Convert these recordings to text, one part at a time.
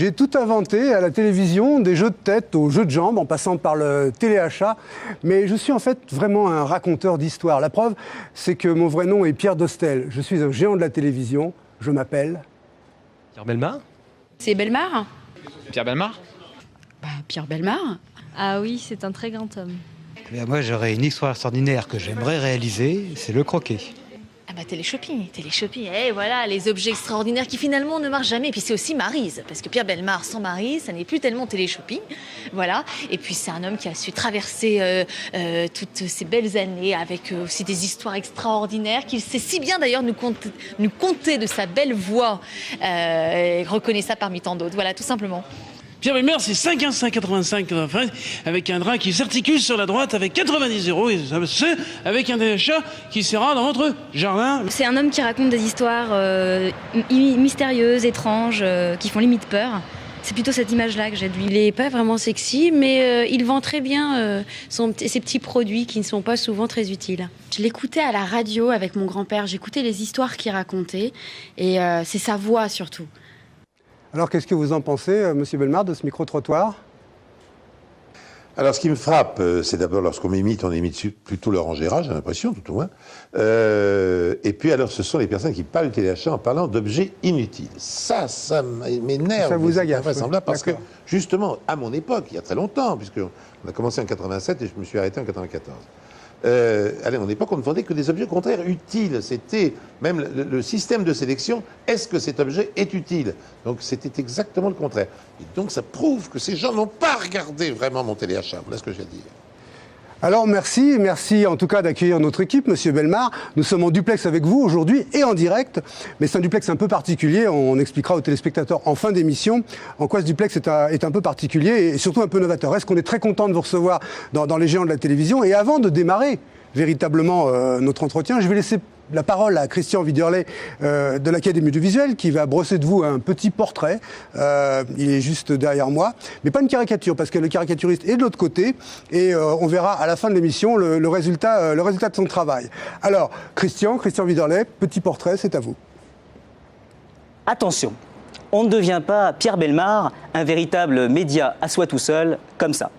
J'ai tout inventé à la télévision, des jeux de tête aux jeux de jambes, en passant par le téléachat. Mais je suis en fait vraiment un raconteur d'histoire. La preuve, c'est que mon vrai nom est Pierre Dostel. Je suis un géant de la télévision. Je m'appelle... Pierre Bellemare. C'est Bellemare. Pierre Bellemare. Pierre Bellemare. Ah oui, c'est un très grand homme. Eh bien, moi, j'aurais une histoire extraordinaire que j'aimerais réaliser, c'est le croquet. Ah bah téléshopping, et voilà, les objets extraordinaires qui finalement ne marchent jamais. Et puis c'est aussi Maryse, parce que Pierre Bellemare sans Maryse, ça n'est plus tellement téléshopping, voilà. Et puis c'est un homme qui a su traverser toutes ces belles années avec aussi des histoires extraordinaires, qu'il sait si bien d'ailleurs nous conter de sa belle voix, reconnaissable parmi tant d'autres, voilà, tout simplement. Pierre Bellemare, c'est 5,185 avec un drap qui s'articule sur la droite avec 90 €, et c'est avec un d'achat qui sera dans votre jardin. C'est un homme qui raconte des histoires mystérieuses, étranges, qui font limite peur. C'est plutôt cette image-là que j'ai de lui. Il n'est pas vraiment sexy, mais il vend très bien ses petits produits qui ne sont pas souvent très utiles. Je l'écoutais à la radio avec mon grand-père, j'écoutais les histoires qu'il racontait, et c'est sa voix surtout. Alors, qu'est-ce que vous en pensez, Monsieur Bellemare, de ce micro-trottoir? Alors, ce qui me frappe, c'est d'abord lorsqu'on m'imite, on imite plutôt Laurent Gérard, j'ai l'impression, tout au moins. Et puis, alors, ce sont les personnes qui parlent du téléachat en parlant d'objets inutiles. Ça m'énerve. Ça vous agace. Invraisemblable, parce que, justement, à mon époque, il y a très longtemps, puisqu'on a commencé en 87 et je me suis arrêté en 94. À mon époque, on ne vendait que des objets au contraire utiles. C'était même le système de sélection. Est-ce que cet objet est utile? Donc c'était exactement le contraire. Et donc ça prouve que ces gens n'ont pas regardé vraiment mon téléachat. Voilà ce que j'ai à dire. Alors merci en tout cas d'accueillir notre équipe, Monsieur Bellemare. Nous sommes en duplex avec vous aujourd'hui et en direct, mais c'est un duplex un peu particulier. On expliquera aux téléspectateurs en fin d'émission en quoi ce duplex est un peu particulier et surtout un peu novateur. Est-ce qu'on est très content de vous recevoir dans les géants de la télévision? Et avant de démarrer véritablement notre entretien, je vais laisser la parole à Christian Widerlet de l'Académie audiovisuelle qui va brosser de vous un petit portrait. Il est juste derrière moi, mais pas une caricature parce que le caricaturiste est de l'autre côté et on verra à la fin de l'émission le résultat de son travail. Alors, Christian Widerlet, petit portrait, c'est à vous. Attention, on ne devient pas Pierre Bellemare, un véritable média à soi tout seul, comme ça.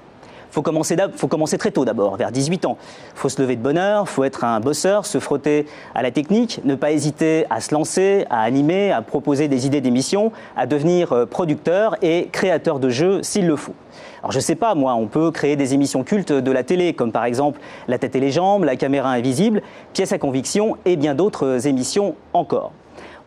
Faut commencer très tôt d'abord, vers 18 ans. Faut se lever de bonne heure, faut être un bosseur, se frotter à la technique, ne pas hésiter à se lancer, à animer, à proposer des idées d'émissions, à devenir producteur et créateur de jeux s'il le faut. Alors je sais pas, moi, on peut créer des émissions cultes de la télé, comme par exemple La tête et les jambes, La caméra invisible, Pièce à conviction et bien d'autres émissions encore.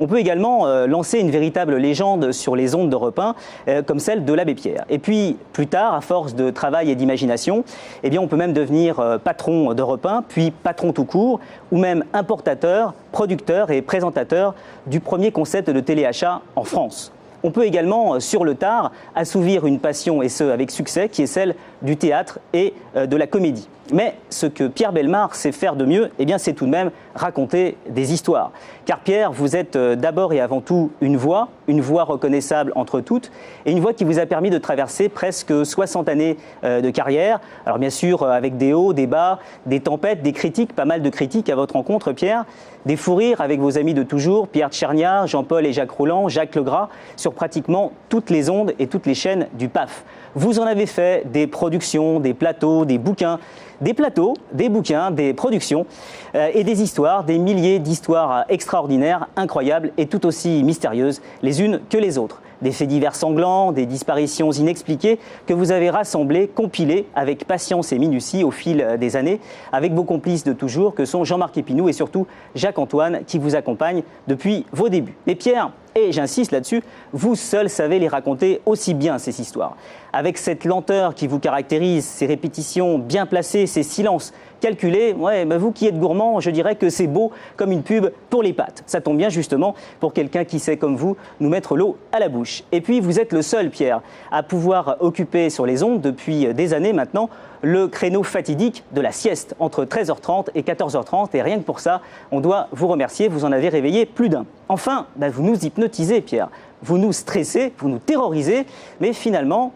On peut également lancer une véritable légende sur les ondes d'Europe 1, comme celle de l'Abbé Pierre. Et puis, plus tard, à force de travail et d'imagination, eh bien, on peut même devenir patron d'Europe 1, puis patron tout court, ou même importateur, producteur et présentateur du premier concept de téléachat en France. On peut également, sur le tard, assouvir une passion, et ce avec succès, qui est celle du théâtre et de la comédie. Mais ce que Pierre Bellemare sait faire de mieux, eh bien, c'est tout de même raconter des histoires. Car Pierre, vous êtes d'abord et avant tout une voix reconnaissable entre toutes, et une voix qui vous a permis de traverser presque 60 années de carrière. Alors bien sûr, avec des hauts, des bas, des tempêtes, des critiques, pas mal de critiques à votre rencontre, Pierre. Des fous rires avec vos amis de toujours, Pierre Tchernia, Jean-Paul et Jacques Rouland, Jacques Legras, sur pratiquement toutes les ondes et toutes les chaînes du PAF. Vous en avez fait des productions, des plateaux, des bouquins, des plateaux, des bouquins, des productions et des histoires, des milliers d'histoires extraordinaires, incroyables et tout aussi mystérieuses les unes que les autres. Des faits divers sanglants, des disparitions inexpliquées que vous avez rassemblés, compilés avec patience et minutie au fil des années, avec vos complices de toujours que sont Jean-Marc Epinou et surtout Jacques-Antoine qui vous accompagnent depuis vos débuts. Mais Pierre, et j'insiste là-dessus, vous seul savez les raconter aussi bien ces histoires. Avec cette lenteur qui vous caractérise, ces répétitions bien placées, ces silences calculés, vous qui êtes gourmand, je dirais que c'est beau comme une pub pour les pâtes. Ça tombe bien justement pour quelqu'un qui sait comme vous nous mettre l'eau à la bouche. Et puis vous êtes le seul, Pierre, à pouvoir occuper sur les ondes depuis des années maintenant le créneau fatidique de la sieste entre 13h30 et 14h30. Et rien que pour ça, on doit vous remercier, vous en avez réveillé plus d'un. Enfin, vous nous hypnotisez, Pierre. Vous nous stressez, vous nous terrorisez, mais finalement,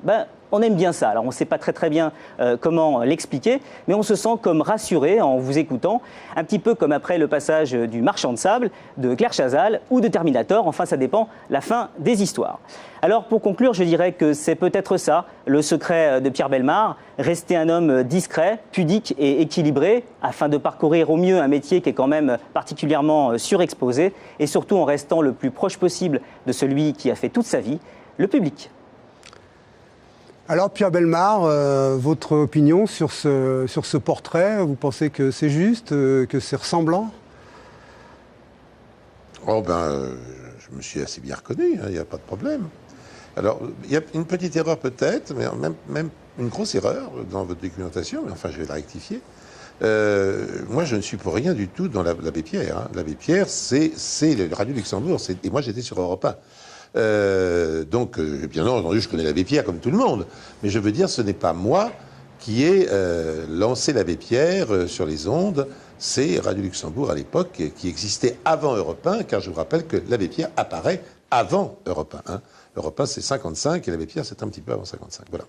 On aime bien ça. Alors, on ne sait pas très bien comment l'expliquer, mais on se sent comme rassuré en vous écoutant, un petit peu comme après le passage du Marchand de sable, de Claire Chazal ou de Terminator. Enfin, ça dépend la fin des histoires. Alors, pour conclure, je dirais que c'est peut-être ça, le secret de Pierre Bellemare, rester un homme discret, pudique et équilibré, afin de parcourir au mieux un métier qui est quand même particulièrement surexposé, et surtout en restant le plus proche possible de celui qui a fait toute sa vie, le public. Alors Pierre Bellemare, votre opinion sur ce portrait, vous pensez que c'est juste, que c'est ressemblant? Oh ben, je me suis assez bien reconnu, il n'y a pas de problème. Alors, il y a une petite erreur peut-être, mais même une grosse erreur dans votre documentation, mais enfin je vais la rectifier. Moi, je ne suis pour rien du tout dans l'Abbé Pierre. Hein. L'Abbé Pierre, c'est le Radio Luxembourg, et moi j'étais sur Europe 1. Donc, bien entendu, je connais l'Abbé Pierre comme tout le monde, mais je veux dire, ce n'est pas moi qui ai lancé l'Abbé Pierre sur les ondes, c'est Radio Luxembourg à l'époque qui existait avant Europe 1, car je vous rappelle que l'Abbé Pierre apparaît avant Europe 1. Hein. Europe 1, c'est 55, et l'Abbé Pierre, c'est un petit peu avant 55. Voilà.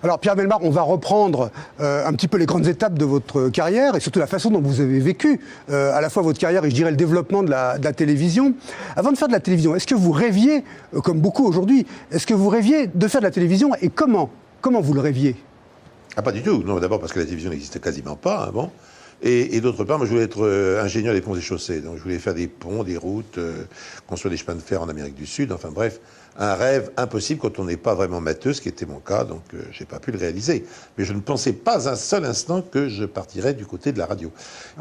Alors Pierre Bellemare, on va reprendre un petit peu les grandes étapes de votre carrière et surtout la façon dont vous avez vécu à la fois votre carrière et je dirais le développement de la télévision. Avant de faire de la télévision, est-ce que vous rêviez, comme beaucoup aujourd'hui, est-ce que vous rêviez de faire de la télévision et comment vous le rêviez? Ah, pas du tout. Non, d'abord parce que la télévision n'existait quasiment pas avant. Et d'autre part, moi je voulais être ingénieur des ponts et chaussées. Donc je voulais faire des ponts, des routes, construire des chemins de fer en Amérique du Sud. Enfin bref, un rêve impossible quand on n'est pas vraiment matheux, ce qui était mon cas. Donc j'ai pas pu le réaliser. Mais je ne pensais pas un seul instant que je partirais du côté de la radio.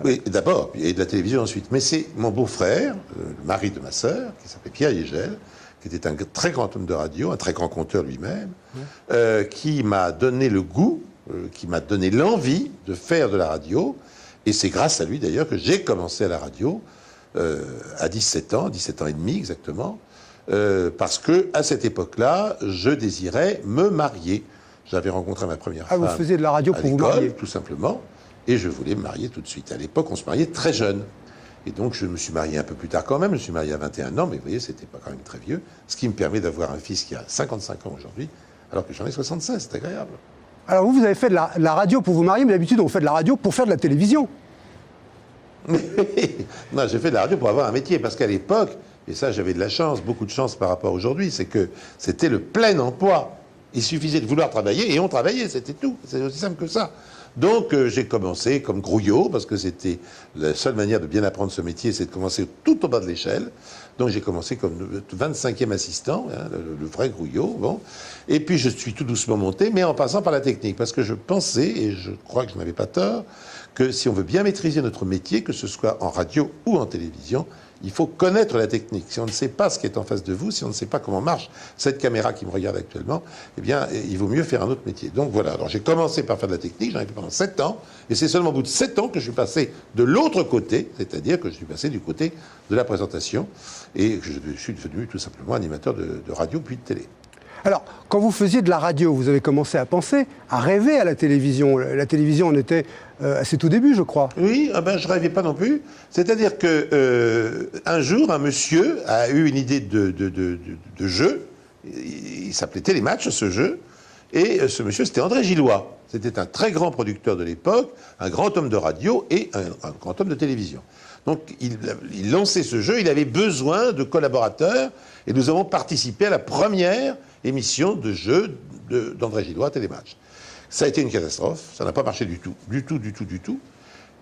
Oui, d'abord, et de la télévision ensuite. Mais c'est mon beau-frère, le mari de ma sœur, qui s'appelait Pierre Yegel, qui était un très grand homme de radio, un très grand conteur lui-même, qui m'a donné le goût, qui m'a donné l'envie de faire de la radio. Et c'est grâce à lui, d'ailleurs, que j'ai commencé à la radio à 17 ans et demi exactement, parce que à cette époque-là, je désirais me marier. J'avais rencontré ma première femme. Ah, vous faisiez de la radio pour vous marier? Tout simplement, et je voulais me marier tout de suite. À l'époque, on se mariait très jeune. Et donc, je me suis marié un peu plus tard quand même. Je me suis marié à 21 ans, mais vous voyez, c'était pas quand même très vieux. Ce qui me permet d'avoir un fils qui a 55 ans aujourd'hui, alors que j'en ai 76. C'est agréable. Alors vous avez fait de la radio pour vous marier, mais d'habitude on fait de la radio pour faire de la télévision. Non, j'ai fait de la radio pour avoir un métier, parce qu'à l'époque, et ça j'avais de la chance, beaucoup de chance par rapport à aujourd'hui, c'est que c'était le plein emploi. Il suffisait de vouloir travailler et on travaillait, c'était tout. C'est aussi simple que ça. Donc j'ai commencé comme grouillot, parce que c'était la seule manière de bien apprendre ce métier, c'est de commencer tout au bas de l'échelle. Donc j'ai commencé comme 25e assistant, hein, le vrai grouillot. Bon. Et puis je suis tout doucement monté, mais en passant par la technique, parce que je pensais, et je crois que je n'avais pas tort, que si on veut bien maîtriser notre métier, que ce soit en radio ou en télévision, il faut connaître la technique. Si on ne sait pas ce qui est en face de vous, si on ne sait pas comment marche cette caméra qui me regarde actuellement, eh bien, il vaut mieux faire un autre métier. Donc voilà, alors j'ai commencé par faire de la technique, j'en ai fait pendant 7 ans, et c'est seulement au bout de 7 ans que je suis passé de l'autre côté, c'est-à-dire que je suis passé du côté de la présentation, et que je suis devenu tout simplement animateur de radio puis de télé. Alors, quand vous faisiez de la radio, vous avez commencé à penser, à rêver à la télévision. La télévision en était à ses tout débuts, je crois. Oui, je rêvais pas non plus. C'est-à-dire que un jour, un monsieur a eu une idée de jeu. Il s'appelait Télématch, ce jeu. Et ce monsieur, c'était André Gillois. C'était un très grand producteur de l'époque, un grand homme de radio et un grand homme de télévision. Donc, il lançait ce jeu. Il avait besoin de collaborateurs. Et nous avons participé à la première émission de jeu d'André Gillois, Télématch. Ça a été une catastrophe, ça n'a pas marché du tout.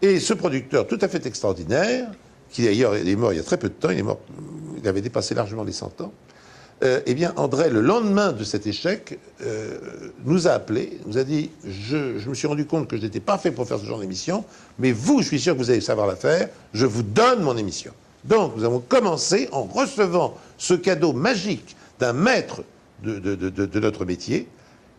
Et ce producteur tout à fait extraordinaire, qui d'ailleurs est mort il y a très peu de temps, il avait dépassé largement les 100 ans, eh bien André, le lendemain de cet échec, nous a appelés, nous a dit je me suis rendu compte que je n'étais pas fait pour faire ce genre d'émission, mais vous, je suis sûr que vous allez savoir la faire, je vous donne mon émission. Donc nous avons commencé en recevant ce cadeau magique d'un maître de notre métier.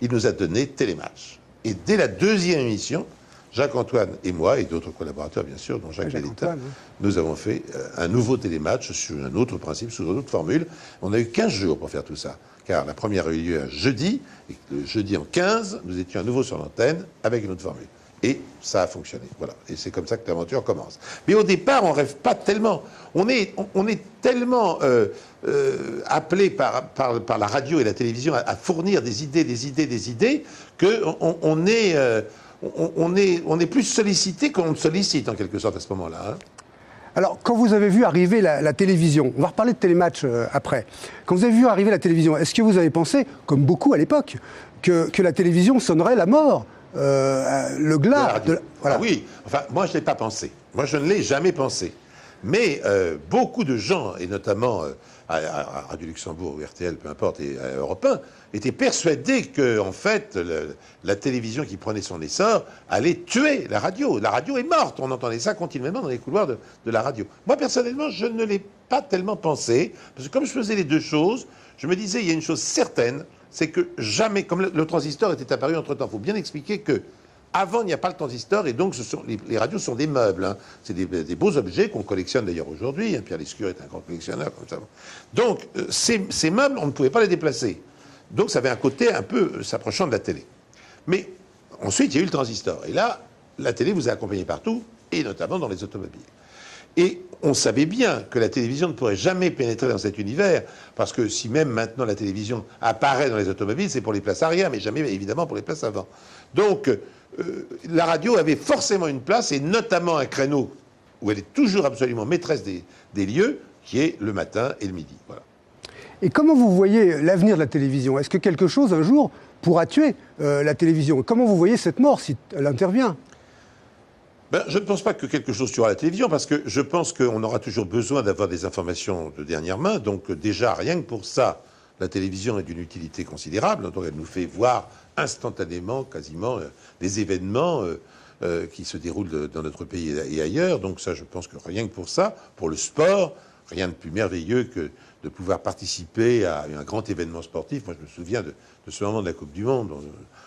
Il nous a donné Télématch. Et dès la deuxième émission, Jacques-Antoine et moi, et d'autres collaborateurs bien sûr, dont Jacques Belletta, nous avons fait un nouveau Télématch sur un autre principe, sous une autre formule. On a eu 15 jours pour faire tout ça, car la première a eu lieu un jeudi, et le jeudi en 15, nous étions à nouveau sur l'antenne avec une autre formule. Et ça a fonctionné, voilà. Et c'est comme ça que l'aventure commence. Mais au départ, on rêve pas tellement. On est tellement appelé par la radio et la télévision à fournir des idées, qu'on est plus sollicité qu'on ne sollicite, en quelque sorte, à ce moment-là. Hein. Alors, quand vous avez vu arriver la télévision, on va reparler de télématch après, quand vous avez vu arriver la télévision, est-ce que vous avez pensé, comme beaucoup à l'époque, que la télévision sonnerait la mort le glas voilà. Ah oui, enfin, moi je ne l'ai pas pensé. Moi je ne l'ai jamais pensé. Mais beaucoup de gens, et notamment à Radio Luxembourg ou RTL, peu importe, et à Europe 1, étaient persuadés que, en fait, la télévision qui prenait son essor allait tuer la radio. La radio est morte. On entendait ça continuellement dans les couloirs de la radio. Moi, personnellement, je ne l'ai pas tellement pensé, parce que comme je faisais les deux choses, je me disais, il y a une chose certaine, c'est que jamais, comme le transistor était apparu entre-temps, il faut bien expliquer que avant, il n'y a pas le transistor, et donc les radios sont des meubles. Hein. C'est des beaux objets qu'on collectionne d'ailleurs aujourd'hui. Hein. Pierre Lescure est un grand collectionneur, comme ça. Donc, ces meubles, on ne pouvait pas les déplacer. Donc, ça avait un côté un peu s'approchant de la télé. Mais ensuite, il y a eu le transistor. Et là, la télé vous a accompagné partout, et notamment dans les automobiles. Et on savait bien que la télévision ne pourrait jamais pénétrer dans cet univers, parce que si même maintenant la télévision apparaît dans les automobiles, c'est pour les places arrière, mais jamais évidemment pour les places avant. Donc la radio avait forcément une place, et notamment un créneau où elle est toujours absolument maîtresse des lieux, qui est le matin et le midi. Voilà. Et comment vous voyez l'avenir de la télévision? Est-ce que quelque chose, un jour, pourra tuer la télévision? Comment vous voyez cette mort, si elle intervient? Je ne pense pas que quelque chose tuera la télévision, parce que je pense qu'on aura toujours besoin d'avoir des informations de dernière main. Donc déjà, rien que pour ça, la télévision est d'une utilité considérable. Donc elle nous fait voir instantanément, quasiment, des événements qui se déroulent dans notre pays et ailleurs. Donc ça, je pense que rien que pour ça, pour le sport, rien de plus merveilleux que de pouvoir participer à un grand événement sportif. Moi, je me souviens de ce moment de la Coupe du Monde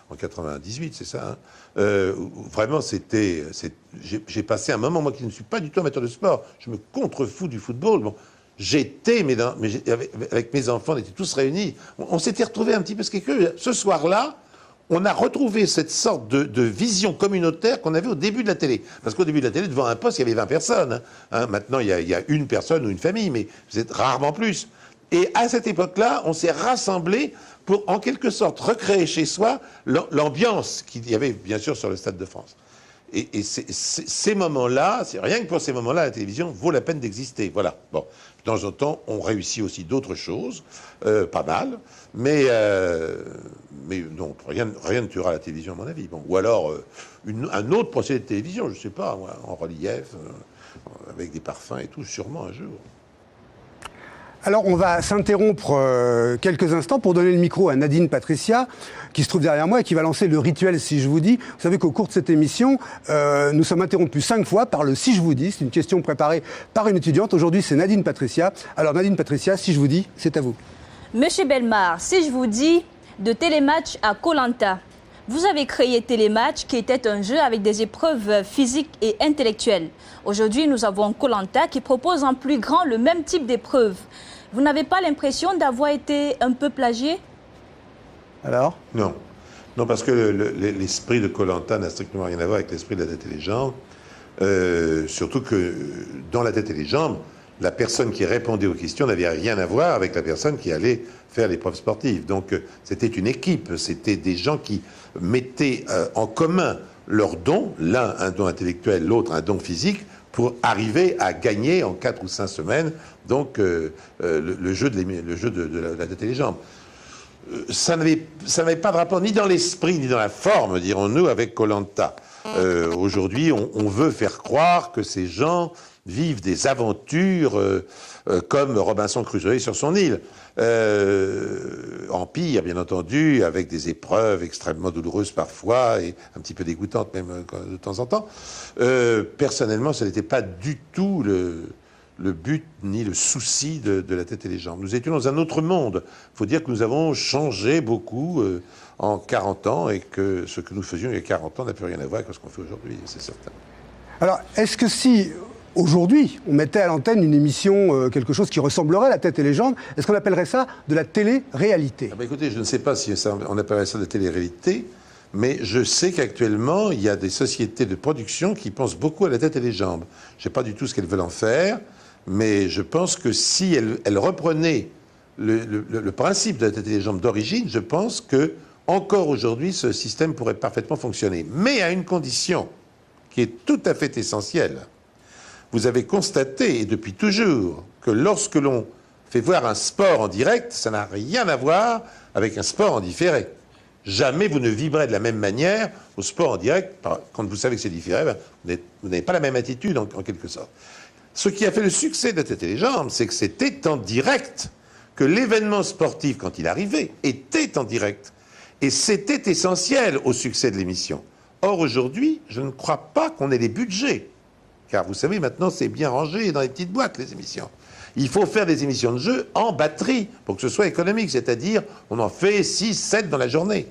en 98, c'est ça. Hein, vraiment, j'ai passé un moment, moi qui ne suis pas du tout amateur de sport, je me contrefous du football. Bon, j'étais, avec mes enfants, on était tous réunis. On s'était retrouvés un petit peu, ce soir-là, on a retrouvé cette sorte de vision communautaire qu'on avait au début de la télé. Parce qu'au début de la télé, devant un poste, il y avait 20 personnes. Hein. Maintenant, il y a une personne ou une famille, mais c'est rarement plus. Et à cette époque-là, on s'est rassemblés pour, en quelque sorte, recréer chez soi l'ambiance qu'il y avait, bien sûr, sur le Stade de France. Et ces moments-là, rien que pour ces moments-là, la télévision vaut la peine d'exister. Voilà. Bon, de temps en temps, on réussit aussi d'autres choses, pas mal, mais non, rien ne tuera la télévision, à mon avis. Bon, ou alors un autre procédé de télévision, je ne sais pas, en relief, avec des parfums et tout, sûrement un jour. Alors, on va s'interrompre quelques instants pour donner le micro à Nadine Patricia, qui se trouve derrière moi et qui va lancer le rituel Si je vous dis. Vous savez qu'au cours de cette émission, nous sommes interrompus 5 fois par le Si je vous dis. C'est une question préparée par une étudiante. Aujourd'hui, c'est Nadine Patricia. Alors, Nadine Patricia, Si je vous dis, c'est à vous. Monsieur Bellemare, si je vous dis de Télématch à Koh-Lanta, vous avez créé Télématch qui était un jeu avec des épreuves physiques et intellectuelles. Aujourd'hui, nous avons Koh-Lanta qui propose en plus grand le même type d'épreuve. Vous n'avez pas l'impression d'avoir été un peu plagié? Alors? Non. Non, parce que l'esprit de Koh-Lanta n'a strictement rien à voir avec l'esprit de La Tête et les Jambes. Surtout que dans La Tête et les Jambes, la personne qui répondait aux questions n'avait rien à voir avec la personne qui allait faire l'épreuve sportive. Donc c'était une équipe, c'était des gens qui mettaient en commun leurs dons, l'un un don intellectuel, l'autre un don physique, pour arriver à gagner en 4 ou 5 semaines donc le jeu de la tête et les jambes. Ça n'avait pas de rapport ni dans l'esprit ni dans la forme, dirons-nous, avec Koh-Lanta. Aujourd'hui, on veut faire croire que ces gens vivent des aventures comme Robinson Crusoe sur son île. En pire, bien entendu, avec des épreuves extrêmement douloureuses parfois et un petit peu dégoûtantes même de temps en temps. Personnellement, ce n'était pas du tout le but ni le souci de La Tête et les Jambes. Nous étions dans un autre monde. Il faut dire que nous avons changé beaucoup en 40 ans et que ce que nous faisions il y a 40 ans n'a plus rien à voir avec ce qu'on fait aujourd'hui, c'est certain. Alors, est-ce que si aujourd'hui on mettait à l'antenne une émission, quelque chose qui ressemblerait à La Tête et les Jambes, est-ce qu'on appellerait ça de la télé-réalité? Écoutez, je ne sais pas si on appellerait ça de la télé-réalité. Mais je sais qu'actuellement, il y a des sociétés de production qui pensent beaucoup à la tête et les jambes. Je ne sais pas du tout ce qu'elles veulent en faire, mais je pense que si elles reprenaient le principe de la tête et les jambes d'origine, je pense que encore aujourd'hui, ce système pourrait parfaitement fonctionner. Mais à une condition qui est tout à fait essentielle. Vous avez constaté, et depuis toujours, que lorsque l'on fait voir un sport en direct, ça n'a rien à voir avec un sport en différé. Jamais vous ne vibrez de la même manière au sport en direct. Quand vous savez que c'est différé, vous n'avez pas la même attitude en quelque sorte. Ce qui a fait le succès de la tête et les jambes, c'est que c'était en direct, que l'événement sportif, quand il arrivait, était en direct. Et c'était essentiel au succès de l'émission. Or, aujourd'hui, je ne crois pas qu'on ait les budgets. Car vous savez, maintenant, c'est bien rangé dans les petites boîtes, les émissions. Il faut faire des émissions de jeu en batterie pour que ce soit économique. C'est-à-dire, on en fait 6, 7 dans la journée.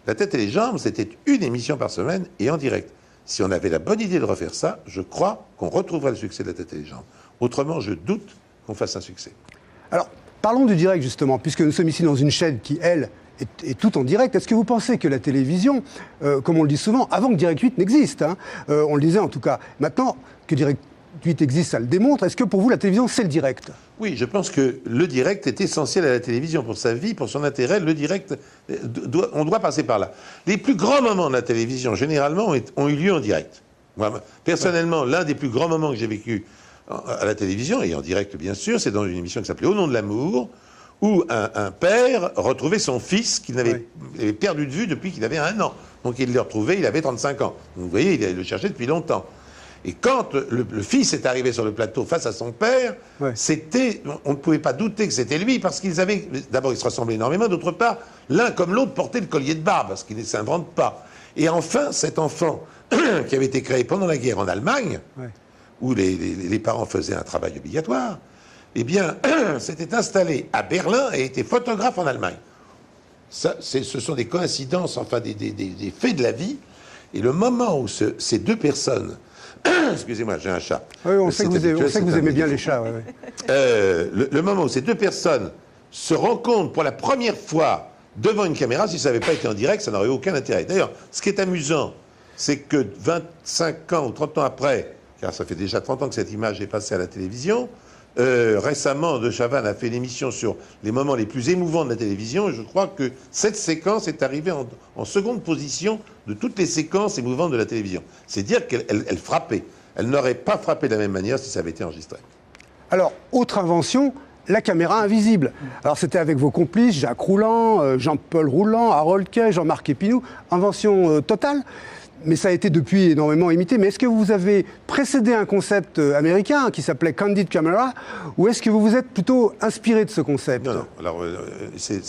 La tête et les jambes, c'était une émission par semaine et en direct. Si on avait la bonne idée de refaire ça, je crois qu'on retrouverait le succès de la tête et les jambes. Autrement, je doute qu'on fasse un succès. Alors, parlons du direct, justement, puisque nous sommes ici dans une chaîne qui, elle, est tout en direct. Est-ce que vous pensez que la télévision, comme on le dit souvent, avant que Direct 8 n'existe, on le disait en tout cas, maintenant que Direct 8 existe, ça le démontre, est-ce que pour vous, la télévision, c'est le direct ? Oui, je pense que le direct est essentiel à la télévision pour sa vie, pour son intérêt. Le direct, on doit passer par là. Les plus grands moments de la télévision, généralement, ont eu lieu en direct. Moi, personnellement, l'un des plus grands moments que j'ai vécu à la télévision, et en direct bien sûr, c'est dans une émission qui s'appelait Au nom de l'amour, où un père retrouvait son fils qu'il avait perdu de vue depuis qu'il avait 1 an. Donc il l'a retrouvé, il avait 35 ans. Donc, vous voyez, il le cherchait depuis longtemps. Et quand le fils est arrivé sur le plateau face à son père, on ne pouvait pas douter que c'était lui, parce qu'ils avaient, d'abord ils se ressemblaient énormément, d'autre part, l'un comme l'autre portait le collier de barbe, parce qu'il ne s'invente pas. Et enfin, cet enfant, qui avait été créé pendant la guerre en Allemagne, où les parents faisaient un travail obligatoire, eh bien, s'était installé à Berlin et était photographe en Allemagne. Ça, ce sont des coïncidences, enfin des faits de la vie. Et le moment où ces deux personnes... Excusez-moi, j'ai un chat. Oui, on sait que vous aimez bien les chats. Le moment où ces deux personnes se rencontrent pour la première fois devant une caméra, si ça n'avait pas été en direct, ça n'aurait aucun intérêt. D'ailleurs, ce qui est amusant, c'est que 25 ans ou 30 ans après, car ça fait déjà 30 ans que cette image est passée à la télévision, récemment, De Chavannes a fait une émission sur les moments les plus émouvants de la télévision, et je crois que cette séquence est arrivée en seconde position de toutes les séquences émouvantes de la télévision. C'est dire qu'elle frappait. Elle n'aurait pas frappé de la même manière si ça avait été enregistré. Alors, autre invention, la caméra invisible. Alors, c'était avec vos complices, Jacques Rouland, Jean-Paul Rouland, Harold Kay, Jean-Marc Epinou. Invention totale. Mais ça a été depuis énormément imité. Mais est-ce que vous avez précédé un concept américain qui s'appelait Candid Camera, ou est-ce que vous vous êtes plutôt inspiré de ce concept ? Non. Alors,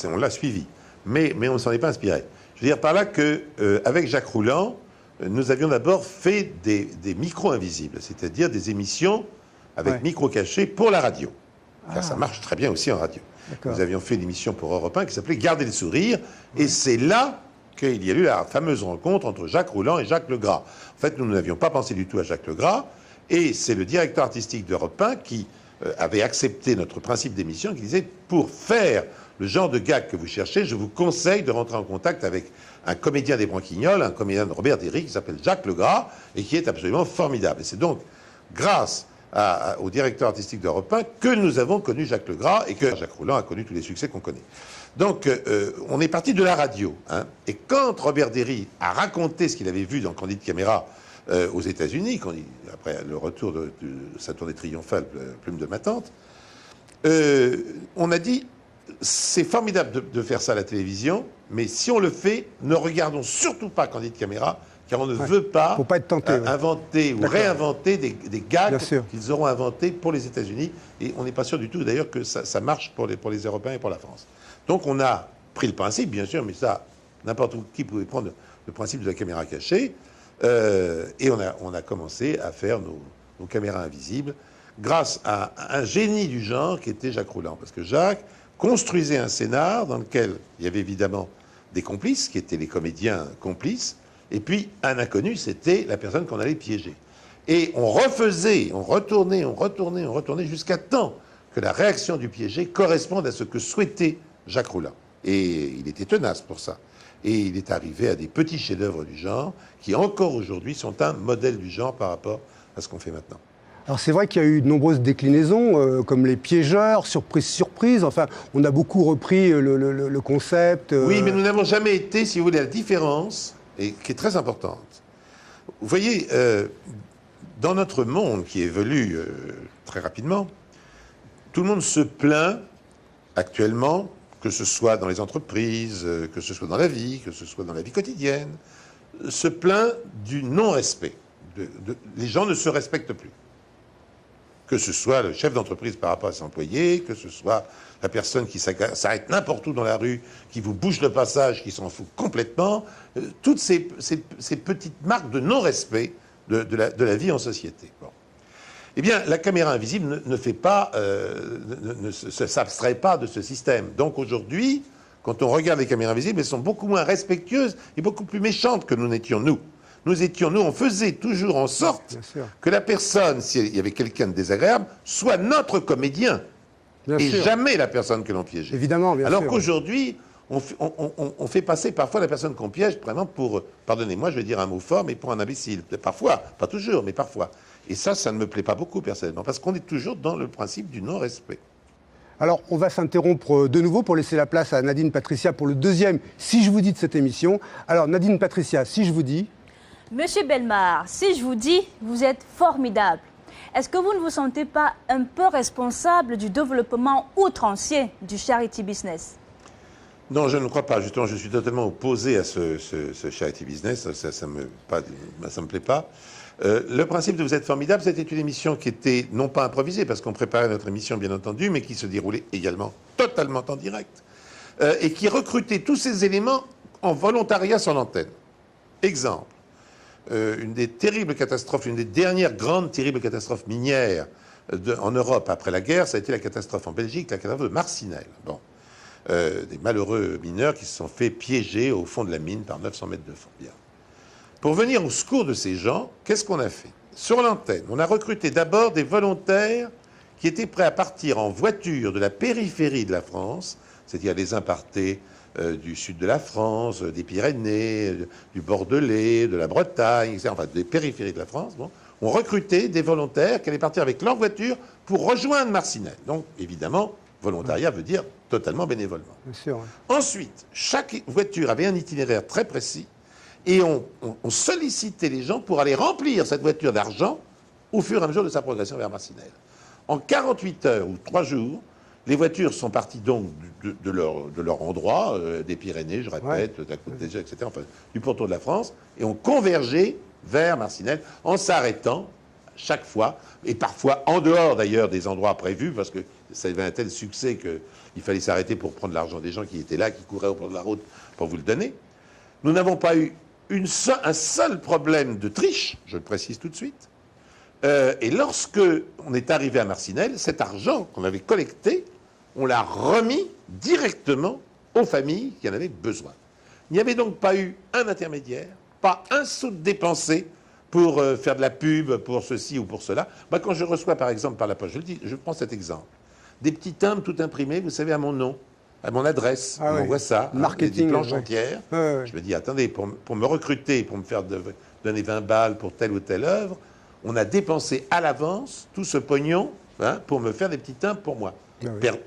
on l'a suivi. Mais on ne s'en est pas inspiré. Je veux dire par là qu'avec Jacques Rouland, nous avions d'abord fait des micros invisibles, c'est-à-dire des émissions avec micro cachés pour la radio. Car ça marche très bien aussi en radio. Nous avions fait une émission pour Europe 1 qui s'appelait Garder le sourire, et c'est là qu'il y a eu la fameuse rencontre entre Jacques Rouland et Jacques Legras. En fait, nous n'avions pas pensé du tout à Jacques Legras, et c'est le directeur artistique d'Europe 1 qui avait accepté notre principe d'émission, qui disait, pour faire le genre de gag que vous cherchez, je vous conseille de rentrer en contact avec un comédien des Branquignoles, un comédien de Robert Derry, qui s'appelle Jacques Legras, et qui est absolument formidable. Et c'est donc grâce au directeur artistique d'Europe 1 que nous avons connu Jacques Legras, et que Jacques Rouland a connu tous les succès qu'on connaît. Donc, on est parti de la radio. Et quand Robert Derry a raconté ce qu'il avait vu dans Candid Camera aux États-Unis, après le retour de sa tournée triomphale, Plume de ma tante, on a dit, c'est formidable de faire ça à la télévision, mais si on le fait, ne regardons surtout pas Candid Camera, car on ne veut pas, faut pas être tenté, inventer ou réinventer des gags qu'ils auront inventés pour les États-Unis. Et on n'est pas sûr du tout, d'ailleurs, que ça marche pour les Européens et pour la France. Donc on a pris le principe, bien sûr, mais ça, n'importe qui pouvait prendre le principe de la caméra cachée, et on a commencé à faire nos caméras invisibles grâce à un génie du genre qui était Jacques Rouland. Parce que Jacques construisait un scénar dans lequel il y avait évidemment des complices, qui étaient les comédiens complices, et puis un inconnu, c'était la personne qu'on allait piéger. Et on refaisait, on retournait jusqu'à temps que la réaction du piégé corresponde à ce que souhaitait Jacques Rouland. Et il était tenace pour ça. Et il est arrivé à des petits chefs-d'œuvre du genre qui, encore aujourd'hui, sont un modèle du genre par rapport à ce qu'on fait maintenant. Alors c'est vrai qu'il y a eu de nombreuses déclinaisons, comme les piégeurs, surprise. Enfin, on a beaucoup repris le concept. Oui, mais nous n'avons jamais été, si vous voulez, la différence, et qui est très importante. Vous voyez, dans notre monde qui évolue très rapidement, tout le monde se plaint actuellement, que ce soit dans les entreprises, que ce soit dans la vie, que ce soit dans la vie quotidienne, se plaint du non-respect. Les gens ne se respectent plus. Que ce soit le chef d'entreprise par rapport à ses employés, que ce soit la personne qui s'arrête n'importe où dans la rue, qui vous bouge le passage, qui s'en fout complètement, toutes ces petites marques de non-respect de la vie en société. Bon. Eh bien, la caméra invisible ne s'abstrait pas de ce système. Donc aujourd'hui, quand on regarde les caméras invisibles, elles sont beaucoup moins respectueuses et beaucoup plus méchantes que nous n'étions nous. On faisait toujours en sorte que la personne, s'il y avait quelqu'un de désagréable, soit notre comédien. Jamais la personne que l'on piégeait. Évidemment, bien sûr. Alors qu'aujourd'hui, on fait passer parfois la personne qu'on piège vraiment pour, pardonnez-moi, je vais dire un mot fort, mais pour un imbécile. Parfois, pas toujours, mais parfois. Et ça ne me plaît pas beaucoup personnellement, parce qu'on est toujours dans le principe du non-respect. Alors, on va s'interrompre de nouveau pour laisser la place à Nadine Patricia pour le deuxième « Si je vous dis » de cette émission. Alors, Nadine Patricia, si je vous dis... Monsieur Bellemare, si je vous dis, vous êtes formidable. Est-ce que vous ne vous sentez pas un peu responsable du développement outrancier du charity business? Non, je ne crois pas. Justement, je suis totalement opposé à ce charity business. Ça me plaît pas. Le principe de Vous êtes formidable, c'était une émission qui était non pas improvisée, parce qu'on préparait notre émission, bien entendu, mais qui se déroulait également totalement en direct, et qui recrutait tous ces éléments en volontariat sur l'antenne. Exemple. Une des terribles catastrophes, une des dernières grandes terribles catastrophes minières en Europe après la guerre, ça a été la catastrophe en Belgique, la catastrophe de Marcinelle. Bon. Des malheureux mineurs qui se sont fait piéger au fond de la mine par 900 mètres de fond. Bien. Pour venir au secours de ces gens, qu'est-ce qu'on a fait? Sur l'antenne, on a recruté d'abord des volontaires qui étaient prêts à partir en voiture de la périphérie de la France, c'est-à-dire les impartés du sud de la France, des Pyrénées, du Bordelais, de la Bretagne, etc., enfin des périphéries de la France. Bon. On recrutait des volontaires qui allaient partir avec leur voiture pour rejoindre Marcinelle. Donc, évidemment, volontariat veut dire totalement bénévolement. Bien sûr, ouais. Ensuite, chaque voiture avait un itinéraire très précis et on sollicitait les gens pour aller remplir cette voiture d'argent au fur et à mesure de sa progression vers Marcinelle. En 48 heures ou 3 jours, les voitures sont parties donc de leur endroit, des Pyrénées, je répète, de la Côte d'Azur, etc., enfin, du pourtour de la France, et ont convergé vers Marcinelle en s'arrêtant chaque fois, et parfois en dehors d'ailleurs des endroits prévus, parce que ça avait un tel succès qu'il fallait s'arrêter pour prendre l'argent des gens qui étaient là, qui couraient au bord de la route pour vous le donner. Nous n'avons pas eu un seul problème de triche, je le précise tout de suite. Et lorsque on est arrivé à Marcinelle, cet argent qu'on avait collecté, on l'a remis directement aux familles qui en avaient besoin. Il n'y avait donc pas eu un intermédiaire, pas un sou dépensé pour faire de la pub, pour ceci ou pour cela. Moi, quand je reçois, par exemple, par la poste, je prends cet exemple, des petits timbres tout imprimés, vous savez, à mon nom, à mon adresse, on voit ça, marketing, des planches entières. Je me dis, attendez, pour me recruter, pour me faire donner 20 balles pour telle ou telle œuvre, on a dépensé à l'avance tout ce pognon pour me faire des petits timbres pour moi.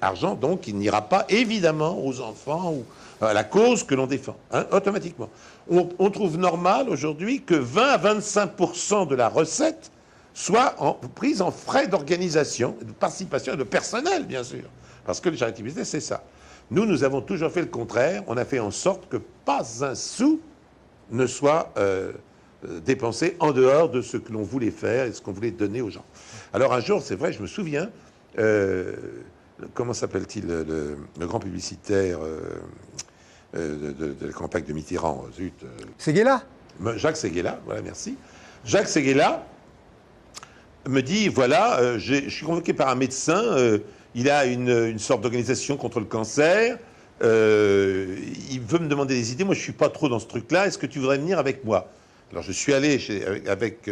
Argent, donc, qui n'ira pas, évidemment, aux enfants ou à la cause que l'on défend, automatiquement. On trouve normal, aujourd'hui, que 20 à 25% de la recette soit prise en frais d'organisation, de participation et de personnel, bien sûr. Parce que le charity business, c'est ça. Nous avons toujours fait le contraire. On a fait en sorte que pas un sou ne soit dépensé en dehors de ce que l'on voulait faire et ce qu'on voulait donner aux gens. Alors, un jour, c'est vrai, je me souviens... comment s'appelle-t-il, le grand publicitaire de la campagne de Mitterrand, zut. Séguéla. Jacques Séguéla, voilà, merci. Jacques Séguéla me dit, voilà, je suis convoqué par un médecin, il a une sorte d'organisation contre le cancer, il veut me demander des idées, moi je ne suis pas trop dans ce truc-là, est-ce que tu voudrais venir avec moi? Alors je suis allé avec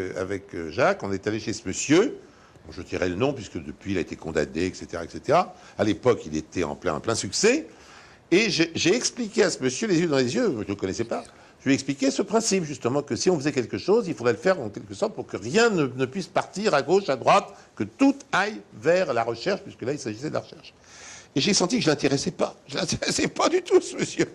Jacques, on est allé chez ce monsieur. Je dirais le nom, puisque depuis, il a été condamné, etc., etc. À l'époque, il était en plein succès. Et j'ai expliqué à ce monsieur, les yeux dans les yeux, je ne le connaissais pas, je lui ai expliqué ce principe, justement, que si on faisait quelque chose, il faudrait le faire en quelque sorte pour que rien ne puisse partir à gauche, à droite, que tout aille vers la recherche, puisque là, il s'agissait de la recherche. Et j'ai senti que je ne l'intéressais pas. Je ne l'intéressais pas du tout, ce monsieur.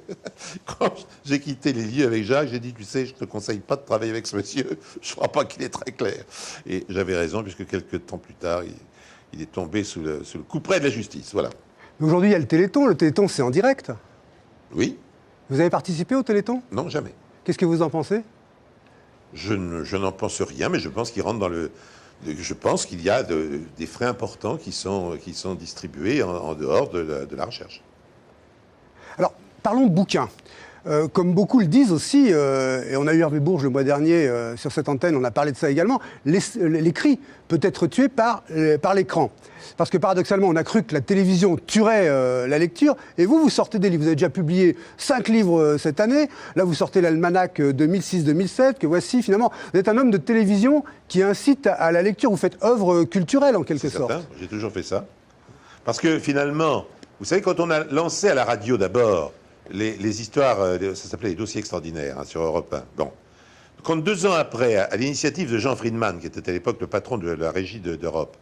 Quand j'ai quitté les lieux avec Jacques, j'ai dit, tu sais, je ne te conseille pas de travailler avec ce monsieur. Je ne crois pas qu'il est très clair. Et j'avais raison, puisque quelques temps plus tard, il est tombé sous le couperet de la justice. Voilà. Aujourd'hui, il y a le Téléthon. Le Téléthon, c'est en direct. Oui. Vous avez participé au Téléthon? Non, jamais. Qu'est-ce que vous en pensez? Je n'en pense rien, mais je pense qu'il rentre dans le... Je pense qu'il y a des frais importants qui sont distribués en dehors de la recherche. Alors, parlons de bouquins. Comme beaucoup le disent aussi, et on a eu Hervé Bourges le mois dernier sur cette antenne, on a parlé de ça également, l'écrit peut être tué par l'écran. Parce que paradoxalement, on a cru que la télévision tuerait la lecture, et vous sortez des livres. Vous avez déjà publié 5 livres cette année, là vous sortez l'almanach 2006-2007, que voici finalement. Vous êtes un homme de télévision qui incite à la lecture, vous faites œuvre culturelle en quelque sorte. Certain, j'ai toujours fait ça. Parce que finalement, vous savez, quand on a lancé à la radio d'abord, les histoires, ça s'appelait les dossiers extraordinaires sur Europe 1. Bon. Quand 2 ans après, à l'initiative de Jean Friedman, qui était à l'époque le patron de la régie d'Europe,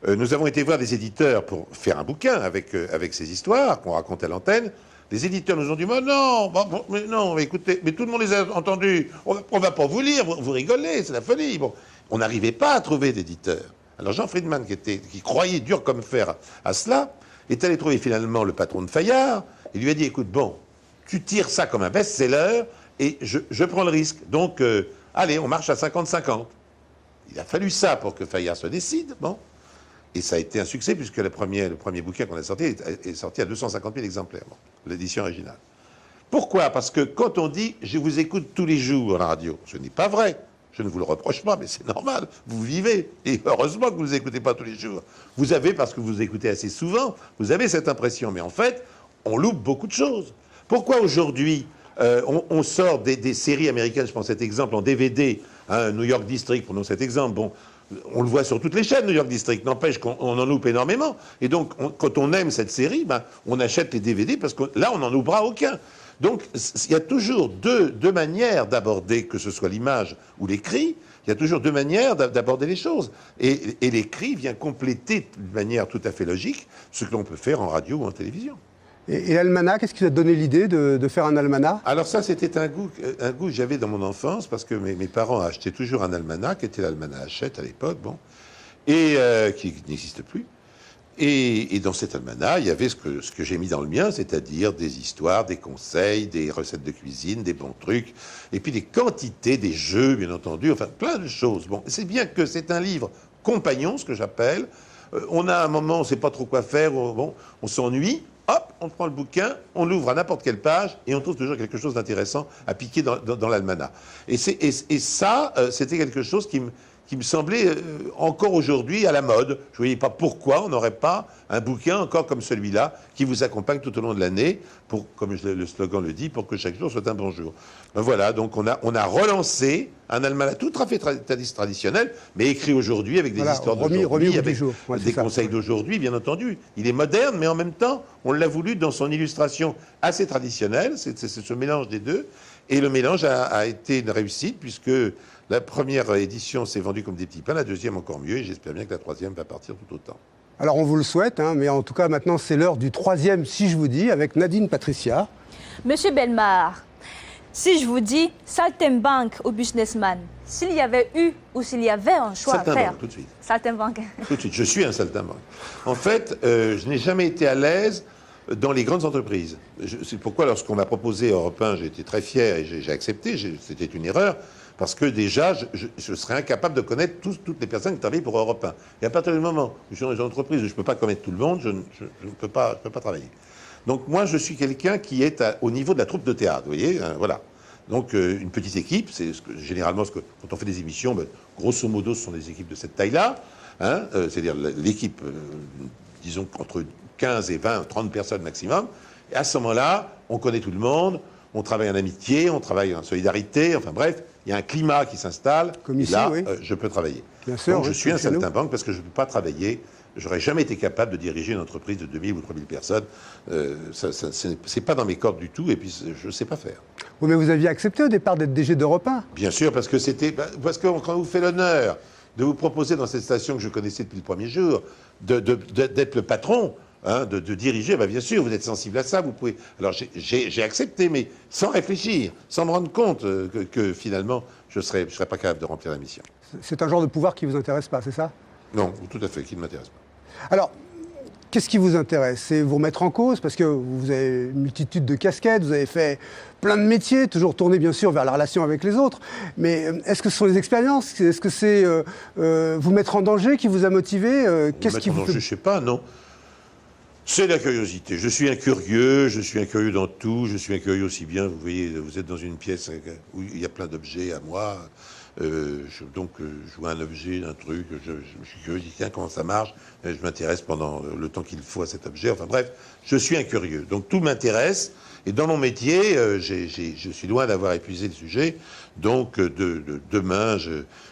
nous avons été voir des éditeurs pour faire un bouquin avec ces histoires qu'on raconte à l'antenne. Les éditeurs nous ont dit, mais non, écoutez, mais tout le monde les a entendus. On va pas vous lire, vous rigolez, c'est la folie. Bon, on n'arrivait pas à trouver d'éditeurs. Alors Jean Friedman, qui croyait dur comme fer à cela, est allé trouver finalement le patron de Fayard. Il lui a dit, écoute, bon, tu tires ça comme un best-seller et je prends le risque. Donc, allez, on marche à 50-50. Il a fallu ça pour que Fayard se décide, bon. Et ça a été un succès puisque le premier bouquin qu'on a sorti est sorti à 250 000 exemplaires, bon, l'édition originale. Pourquoi? Parce que quand on dit, je vous écoute tous les jours à la radio, ce n'est pas vrai. Je ne vous le reproche pas, mais c'est normal. Vous vivez. Et heureusement que vous ne nous écoutez pas tous les jours. Vous avez, parce que vous écoutez assez souvent, vous avez cette impression. Mais en fait, on loupe beaucoup de choses. Pourquoi aujourd'hui, on sort des séries américaines, je prends cet exemple, en DVD, hein, New York District, prenons cet exemple, bon, on le voit sur toutes les chaînes, New York District, n'empêche qu'on en loupe énormément. Et donc, quand on aime cette série, ben, on achète les DVD, parce que là, on n'en loupera aucun. Donc, il y a toujours deux manières d'aborder, que ce soit l'image ou l'écrit, il y a toujours 2 manières d'aborder les choses. Et l'écrit vient compléter de manière tout à fait logique ce que l'on peut faire en radio ou en télévision. Et l'almanach, qu'est-ce qui vous a donné l'idée de faire un almanach? Alors ça, c'était un goût que j'avais dans mon enfance, parce que mes parents achetaient toujours un almanach, qui était l'almanach Hachette à l'époque, bon, et qui n'existe plus. Et dans cet almanach, il y avait ce que j'ai mis dans le mien, c'est-à-dire des histoires, des conseils, des recettes de cuisine, des bons trucs, et puis des quantités, des jeux, bien entendu, enfin plein de choses. Bon, c'est bien que c'est un livre compagnon, ce que j'appelle. On a un moment, on ne sait pas trop quoi faire, bon, on s'ennuie. Hop, on prend le bouquin, on l'ouvre à n'importe quelle page et on trouve toujours quelque chose d'intéressant à piquer dans l'almanach. Et ça, c'était quelque chose qui me semblait encore aujourd'hui à la mode. Je ne voyais pas pourquoi on n'aurait pas un bouquin encore comme celui-là qui vous accompagne tout au long de l'année, pour, comme le slogan le dit, pour que chaque jour soit un bon jour. Ben voilà, donc on a relancé un almanach tout à fait traditionnel, mais écrit aujourd'hui avec des histoires d'aujourd'hui, avec des conseils d'aujourd'hui, bien entendu. Il est moderne, mais en même temps, on l'a voulu dans son illustration assez traditionnelle, c'est ce mélange des deux, et le mélange a été une réussite, puisque la première édition s'est vendue comme des petits pains, la deuxième encore mieux, et j'espère bien que la troisième va partir tout autant. Alors on vous le souhaite, hein, mais en tout cas maintenant c'est l'heure du 3e Si je vous dis, avec Nadine Patricia. Monsieur Bellemare, si je vous dis saltimbanque au businessman, s'il y avait eu ou s'il y avait un choix à faire... tout de suite. Saltimbanque. Tout de suite, je suis un saltimbanque. En fait, je n'ai jamais été à l'aise dans les grandes entreprises. C'est pourquoi lorsqu'on m'a proposé Europe 1, j'ai été très fier et j'ai accepté, c'était une erreur, parce que déjà, je serais incapable de connaître toutes les personnes qui travaillent pour Europe 1. Et à partir du moment où je suis dans les entreprises, je ne peux pas connaître tout le monde, je ne peux pas travailler. Donc moi, je suis quelqu'un qui est au niveau de la troupe de théâtre, vous voyez, hein, voilà. Donc une petite équipe, c'est généralement quand on fait des émissions, ben, grosso modo, ce sont des équipes de cette taille-là, hein, c'est-à-dire l'équipe, disons, entre 15 et 20, 30 personnes maximum. Et à ce moment-là, on connaît tout le monde, on travaille en amitié, on travaille en solidarité, enfin bref, il y a un climat qui s'installe, et là, oui. Je peux travailler. Bien sûr, donc je suis un saltimbanque parce que je ne peux pas travailler j'aurais jamais été capable de diriger une entreprise de 2000 ou 3000 personnes. C'est pas dans mes cordes du tout, et puis je ne sais pas faire. Oui, mais vous aviez accepté au départ d'être DG d'Europe 1. Bien sûr, parce que quand on vous fait l'honneur de vous proposer dans cette station que je connaissais depuis le premier jour, d'être le patron, hein, de diriger, bien sûr, vous êtes sensible à ça, vous pouvez... Alors j'ai accepté, mais sans réfléchir, sans me rendre compte que finalement, je serais pas capable de remplir la mission. C'est un genre de pouvoir qui ne vous intéresse pas, c'est ça? Non, tout à fait, qui ne m'intéresse pas. Alors, qu'est-ce qui vous intéresse? C'est vous remettre en cause, parce que vous avez une multitude de casquettes, vous avez fait plein de métiers, toujours tourné bien sûr vers la relation avec les autres. Mais est-ce que ce sont les expériences? Est-ce que c'est vous mettre en danger qui vous a motivé? Qu'est-ce qui vous fait... Je ne sais pas, non. C'est la curiosité. Je suis un curieux dans tout, je suis un curieux aussi bien. Vous voyez, vous êtes dans une pièce où il y a plein d'objets à moi. Donc, je vois un objet, un truc, je suis curieux, je dis tiens, comment ça marche? Je m'intéresse pendant le temps qu'il faut à cet objet. Enfin bref, je suis un curieux. Donc tout m'intéresse. Et dans mon métier, je suis loin d'avoir épuisé le sujet. Donc demain,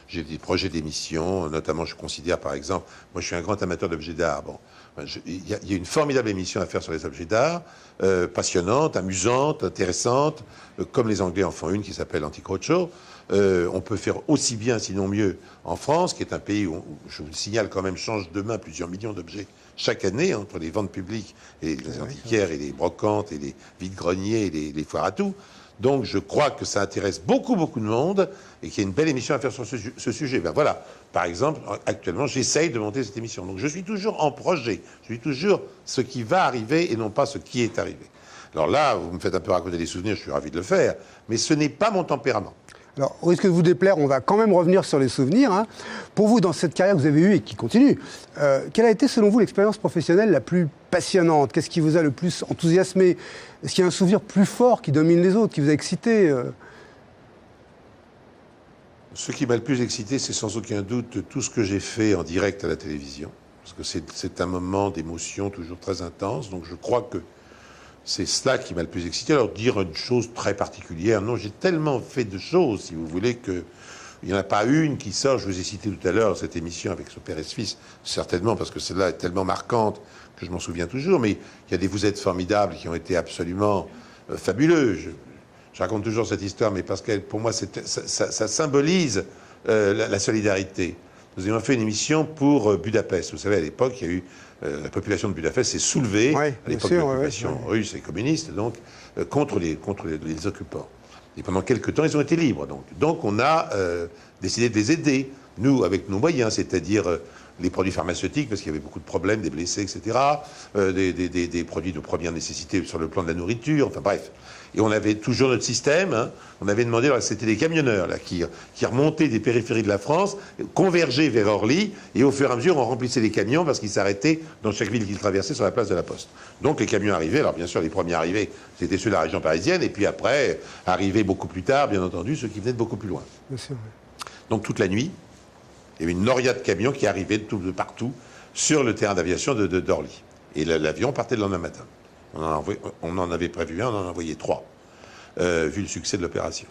j'ai des projets d'émission. Notamment, je considère par exemple, moi je suis un grand amateur d'objets d'art. Bon, il y a une formidable émission à faire sur les objets d'art, passionnante, amusante, intéressante, comme les Anglais en font une qui s'appelle Antique Roadshow. On peut faire aussi bien, sinon mieux, en France, qui est un pays où, je vous le signale quand même, change de main plusieurs millions d'objets chaque année, entre les ventes publiques et les antiquaires et les brocantes et les vides-greniers et les foires à tout. Donc je crois que ça intéresse beaucoup de monde et qu'il y a une belle émission à faire sur ce sujet. Ben voilà, par exemple, actuellement, j'essaye de monter cette émission. Donc je suis toujours en projet, je suis toujours ce qui va arriver et non pas ce qui est arrivé. Alors là, vous me faites un peu raconter des souvenirs, je suis ravi de le faire, mais ce n'est pas mon tempérament. Alors, au risque de vous déplaire, on va quand même revenir sur les souvenirs. Hein. Pour vous, dans cette carrière que vous avez eue et qui continue, quelle a été, selon vous, l'expérience professionnelle la plus passionnante? Qu'est-ce qui vous a le plus enthousiasmé? Est-ce qu'il y a un souvenir plus fort qui domine les autres, qui vous a excité? Ce qui m'a le plus excité, c'est sans aucun doute tout ce que j'ai fait en direct à la télévision. Parce que c'est un moment d'émotion toujours très intense. Donc je crois que c'est cela qui m'a le plus excité. Alors, dire une chose très particulière, non, j'ai tellement fait de choses, si vous voulez, qu'il n'y en a pas une qui sort. Je vous ai cité tout à l'heure cette émission avec son père et fils, certainement, parce que celle-là est tellement marquante que je m'en souviens toujours, mais il y a des Vous êtes formidables qui ont été absolument fabuleux. Je raconte toujours cette histoire, mais parce que pour moi, ça symbolise la solidarité. Nous avions fait une émission pour Budapest. Vous savez, à l'époque, il y a eu... la population de Budapest s'est soulevée, à l'époque de la population russe et communiste, donc, contre les occupants. Et pendant quelques temps, ils ont été libres. Donc on a décidé de les aider, nous, avec nos moyens, c'est-à-dire les produits pharmaceutiques, parce qu'il y avait beaucoup de problèmes, des blessés, etc., des produits de première nécessité sur le plan de la nourriture, enfin bref. Et on avait toujours notre système, hein. On avait demandé, c'était des camionneurs là, qui remontaient des périphéries de la France, convergeaient vers Orly, et au fur et à mesure, on remplissait les camions parce qu'ils s'arrêtaient dans chaque ville qu'ils traversaient sur la place de la Poste. Donc les camions arrivaient, alors bien sûr, les premiers arrivés, c'était ceux de la région parisienne, et puis après, arrivaient beaucoup plus tard, bien entendu, ceux qui venaient de beaucoup plus loin. Bien sûr, oui. Donc toute la nuit, il y avait une noria de camions qui arrivaient de partout sur le terrain d'aviation d'Orly. Et l'avion partait le lendemain matin. On en avait prévu un, on en a envoyé 3, vu le succès de l'opération.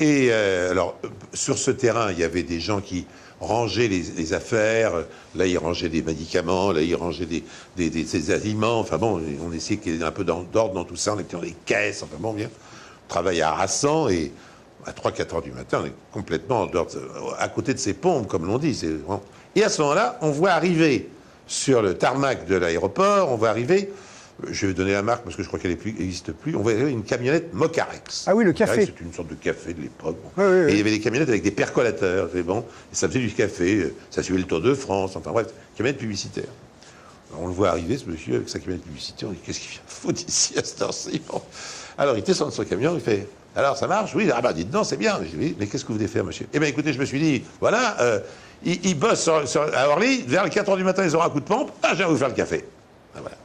Et alors, sur ce terrain, il y avait des gens qui rangeaient les affaires. Là, ils rangeaient des médicaments, là, ils rangeaient des aliments. Enfin bon, on essayait qu'il y ait un peu d'ordre dans tout ça. On était dans des caisses, enfin bon, bien. On travaillait harassant et à 3-4 heures du matin, on est complètement en dehors, à côté de ces pompes, comme l'on dit. Et à ce moment-là, on voit arriver sur le tarmac de l'aéroport, on voit arriver... Je vais donner la marque parce que je crois qu'elle n'existe plus. On voyait une camionnette Mocarex. Ah oui, le café. C'est une sorte de café de l'époque. Bon. Oui, oui, oui. Et il y avait des camionnettes avec des percolateurs. Bon, et ça faisait du café. Ça suivait le Tour de France. Enfin bref, camionnette publicitaire. Alors, on le voit arriver, ce monsieur, avec sa camionnette publicitaire. On dit, qu'est-ce qu'il vient foutre ici à cette heure-ci? Bon. Alors il descend de son camion, il fait, alors ça marche? Oui. Ah bah dites non, c'est bien. Je dis, oui, mais qu'est-ce que vous voulez faire, monsieur? Eh bien écoutez, je me suis dit, voilà, ils bossent à Orly. Vers les 4 heures du matin, ils auront un coup de pompe. Ah, je viens vous faire le café. Ah, voilà.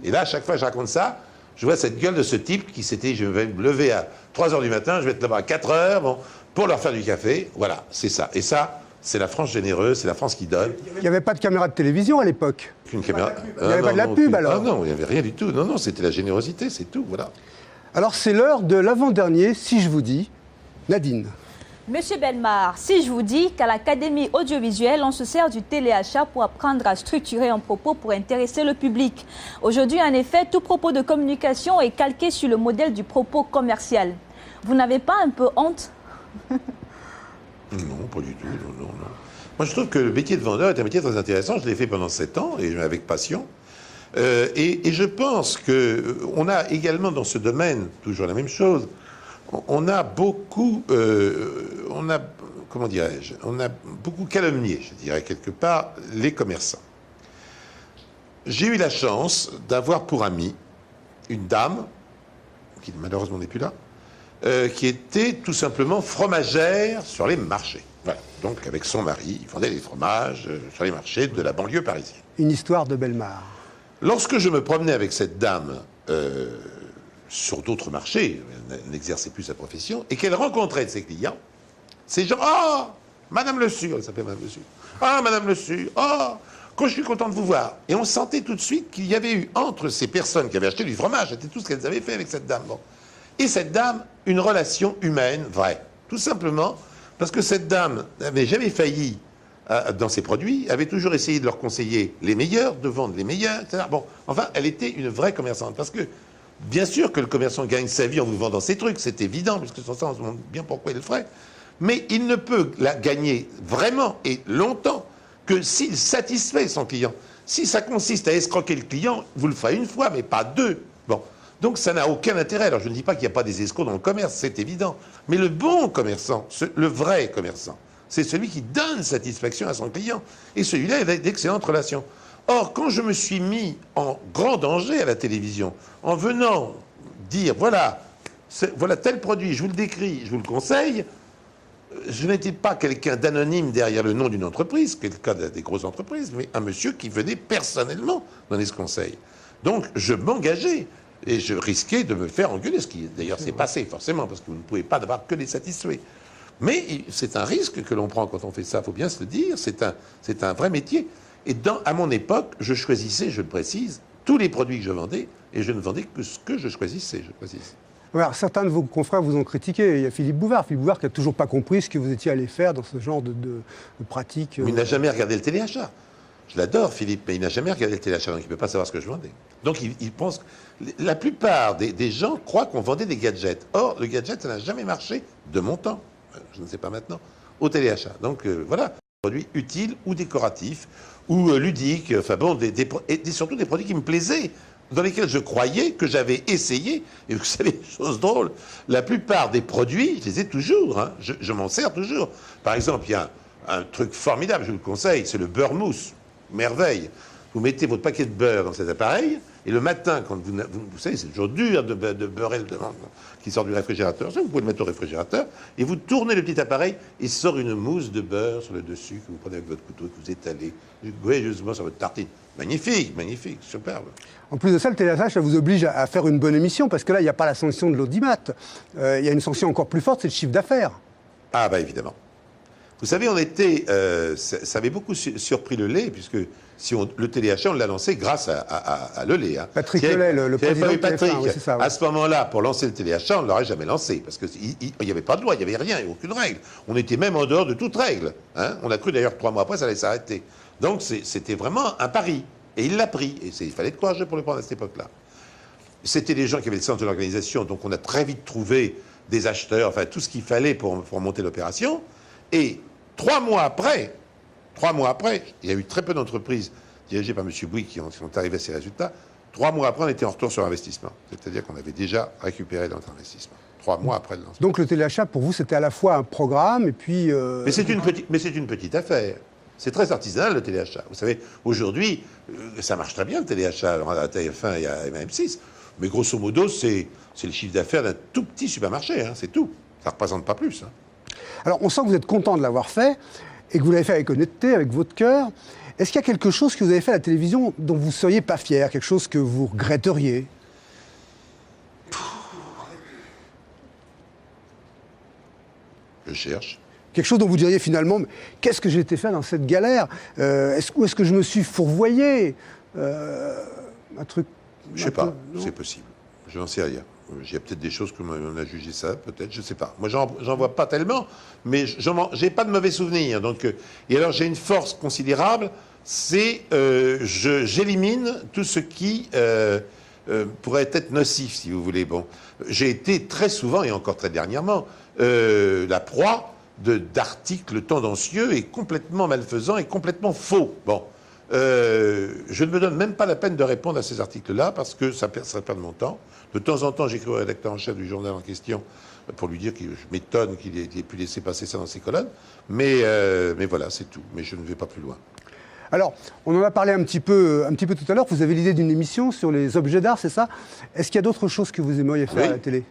Et là, à chaque fois que je raconte ça, je vois cette gueule de ce type qui s'était, je vais me lever à 3 heures du matin, je vais être là-bas à 4 heures, bon, pour leur faire du café. Voilà, c'est ça. Et ça, c'est la France généreuse, c'est la France qui donne. Il n'y avait pas de caméra de télévision à l'époque. Une caméra. Il n'y avait pas de la pub alors. Ah non, il n'y avait rien du tout. Non, non, c'était la générosité, c'est tout, voilà. Alors c'est l'heure de l'avant-dernier, si je vous dis, Nadine. Monsieur Bellemare, si je vous dis qu'à l'Académie audiovisuelle, on se sert du téléachat pour apprendre à structurer un propos pour intéresser le public. Aujourd'hui, en effet, tout propos de communication est calqué sur le modèle du propos commercial. Vous n'avez pas un peu honte? Non, pas du tout, non. Moi, je trouve que le métier de vendeur est un métier très intéressant. Je l'ai fait pendant 7 ans, et avec passion. Et je pense qu'on a également dans ce domaine, toujours la même chose, on a beaucoup, comment dirais-je, on a beaucoup calomnié, je dirais, quelque part, les commerçants. J'ai eu la chance d'avoir pour amie une dame, qui malheureusement n'est plus là, qui était tout simplement fromagère sur les marchés. Voilà. Donc avec son mari, ils vendaient des fromages sur les marchés de la banlieue parisienne. Une histoire de Bellemare. Lorsque je me promenais avec cette dame sur d'autres marchés, elle n'exerçait plus sa profession, et qu'elle rencontrait de ses clients, ces gens, ah, Madame Le Sur, elle s'appelait Madame Le Sur, ah, Madame Le Sur, ah, quand je suis content de vous voir. Et on sentait tout de suite qu'il y avait eu entre ces personnes qui avaient acheté du fromage, c'était tout ce qu'elles avaient fait avec cette dame, bon, et cette dame, une relation humaine vraie. Tout simplement parce que cette dame n'avait jamais failli dans ses produits, avait toujours essayé de leur conseiller les meilleurs, de vendre les meilleurs, etc. Bon, enfin, elle était une vraie commerçante. Parce que, bien sûr que le commerçant gagne sa vie en vous vendant ses trucs, c'est évident, puisque sans ça, on se demande bien pourquoi il le ferait. Mais il ne peut la gagner vraiment et longtemps que s'il satisfait son client. Si ça consiste à escroquer le client, vous le ferez une fois, mais pas deux. Bon. Donc ça n'a aucun intérêt. Alors je ne dis pas qu'il n'y a pas des escrocs dans le commerce, c'est évident. Mais le bon commerçant, le vrai commerçant, c'est celui qui donne satisfaction à son client. Et celui-là, il a d'excellentes relations. Or, quand je me suis mis en grand danger à la télévision, en venant dire, voilà tel produit, je vous le décris, je vous le conseille, je n'étais pas quelqu'un d'anonyme derrière le nom d'une entreprise, qui est le cas des grosses entreprises, mais un monsieur qui venait personnellement donner ce conseil. Donc, je m'engageais. Et je risquais de me faire engueuler, ce qui d'ailleurs s'est passé forcément, parce que vous ne pouvez pas n'avoir que les satisfaits. Mais c'est un risque que l'on prend quand on fait ça, il faut bien se le dire, c'est un vrai métier. Et à mon époque, je choisissais, je le précise, tous les produits que je vendais, et je ne vendais que ce que je choisissais. Alors, certains de vos confrères vous ont critiqué. Il y a Philippe Bouvard qui n'a toujours pas compris ce que vous étiez allé faire dans ce genre de pratique. Mais il n'a jamais regardé le téléachat. Je l'adore, Philippe, mais il n'a jamais regardé le téléachat, donc il ne peut pas savoir ce que je vendais. Donc il pense... La plupart des gens croient qu'on vendait des gadgets. Or, le gadget, ça n'a jamais marché de mon temps, je ne sais pas maintenant, au téléachat. Donc voilà, produits utiles ou décoratifs, ou ludiques, enfin bon, et surtout des produits qui me plaisaient, dans lesquels je croyais, que j'avais essayé. Et vous savez, chose drôle, la plupart des produits, je les ai toujours, hein, je m'en sers toujours. Par exemple, il y a un truc formidable, je vous le conseille, c'est le beurre mousse. Merveille. Vous mettez votre paquet de beurre dans cet appareil, et le matin, quand vous savez, c'est toujours dur de beurrer le qui sort du réfrigérateur. Ça, vous pouvez le mettre au réfrigérateur, et vous tournez le petit appareil, et sort une mousse de beurre sur le dessus, que vous prenez avec votre couteau, que vous étalez joyeusement sur votre tartine. Magnifique, magnifique, superbe. En plus de ça, le téléachat, ça vous oblige à faire une bonne émission, parce que là, il n'y a pas la sanction de l'audimat. Il y a une sanction encore plus forte, c'est le chiffre d'affaires. Ah, bah évidemment. Vous savez, ça avait beaucoup surpris le lait, puisque le téléachat, on l'a lancé grâce à le lait. Hein. Patrick Lelay, le président de Patrick, oui, c'est ça, oui. À ce moment-là, pour lancer le téléachat, on ne l'aurait jamais lancé, parce qu'il n'y avait pas de loi, il n'y avait rien, il n'y avait aucune règle. On était même en dehors de toute règle. Hein. On a cru d'ailleurs 3 mois après, ça allait s'arrêter. Donc c'était vraiment un pari. Et il l'a pris. Et il fallait être courageux pour le prendre à cette époque-là. C'était des gens qui avaient le sens de l'organisation, donc on a très vite trouvé des acheteurs, enfin tout ce qu'il fallait pour monter l'opération. Et 3 mois après, il y a eu très peu d'entreprises dirigées par M. Bouygues qui sont arrivées à ces résultats. 3 mois après, on était en retour sur investissement. C'est-à-dire qu'on avait déjà récupéré notre investissement. 3 mois après le lancement. Donc le téléachat, pour vous, c'était à la fois un programme et puis... Mais c'est une petite affaire. C'est très artisanal, le téléachat. Vous savez, aujourd'hui, ça marche très bien, le téléachat. Alors, à TF1 et à M6. Mais grosso modo, c'est le chiffre d'affaires d'un tout petit supermarché. Hein, c'est tout. Ça ne représente pas plus. Hein. Alors, on sent que vous êtes content de l'avoir fait et que vous l'avez fait avec honnêteté, avec votre cœur. Est-ce qu'il y a quelque chose que vous avez fait à la télévision dont vous ne seriez pas fier, quelque chose que vous regretteriez? Je cherche. Quelque chose dont vous diriez finalement, qu'est-ce que j'ai été faire dans cette galère? Où est-ce que je me suis fourvoyé? Un truc... Je ne sais pas, c'est possible. Je n'en sais rien. Il y a peut-être des choses qu'on a jugé ça, peut-être, je ne sais pas. Moi, j'en vois pas tellement, mais j'ai pas de mauvais souvenirs. Donc, et alors, j'ai une force considérable, c'est j'élimine tout ce qui pourrait être nocif, si vous voulez. Bon, j'ai été très souvent, et encore très dernièrement, la proie d'articles tendancieux et complètement malfaisants et complètement faux. Bon. Je ne me donne même pas la peine de répondre à ces articles-là parce que ça perd mon temps. De temps en temps, j'écris au rédacteur en chef du journal en question pour lui dire que je m'étonne qu'il ait pu laisser passer ça dans ses colonnes. Mais voilà, c'est tout. Mais je ne vais pas plus loin. Alors, on en a parlé un petit peu tout à l'heure. Vous avez l'idée d'une émission sur les objets d'art, c'est ça? Est-ce qu'il y a d'autres choses que vous aimeriez faire à la télé?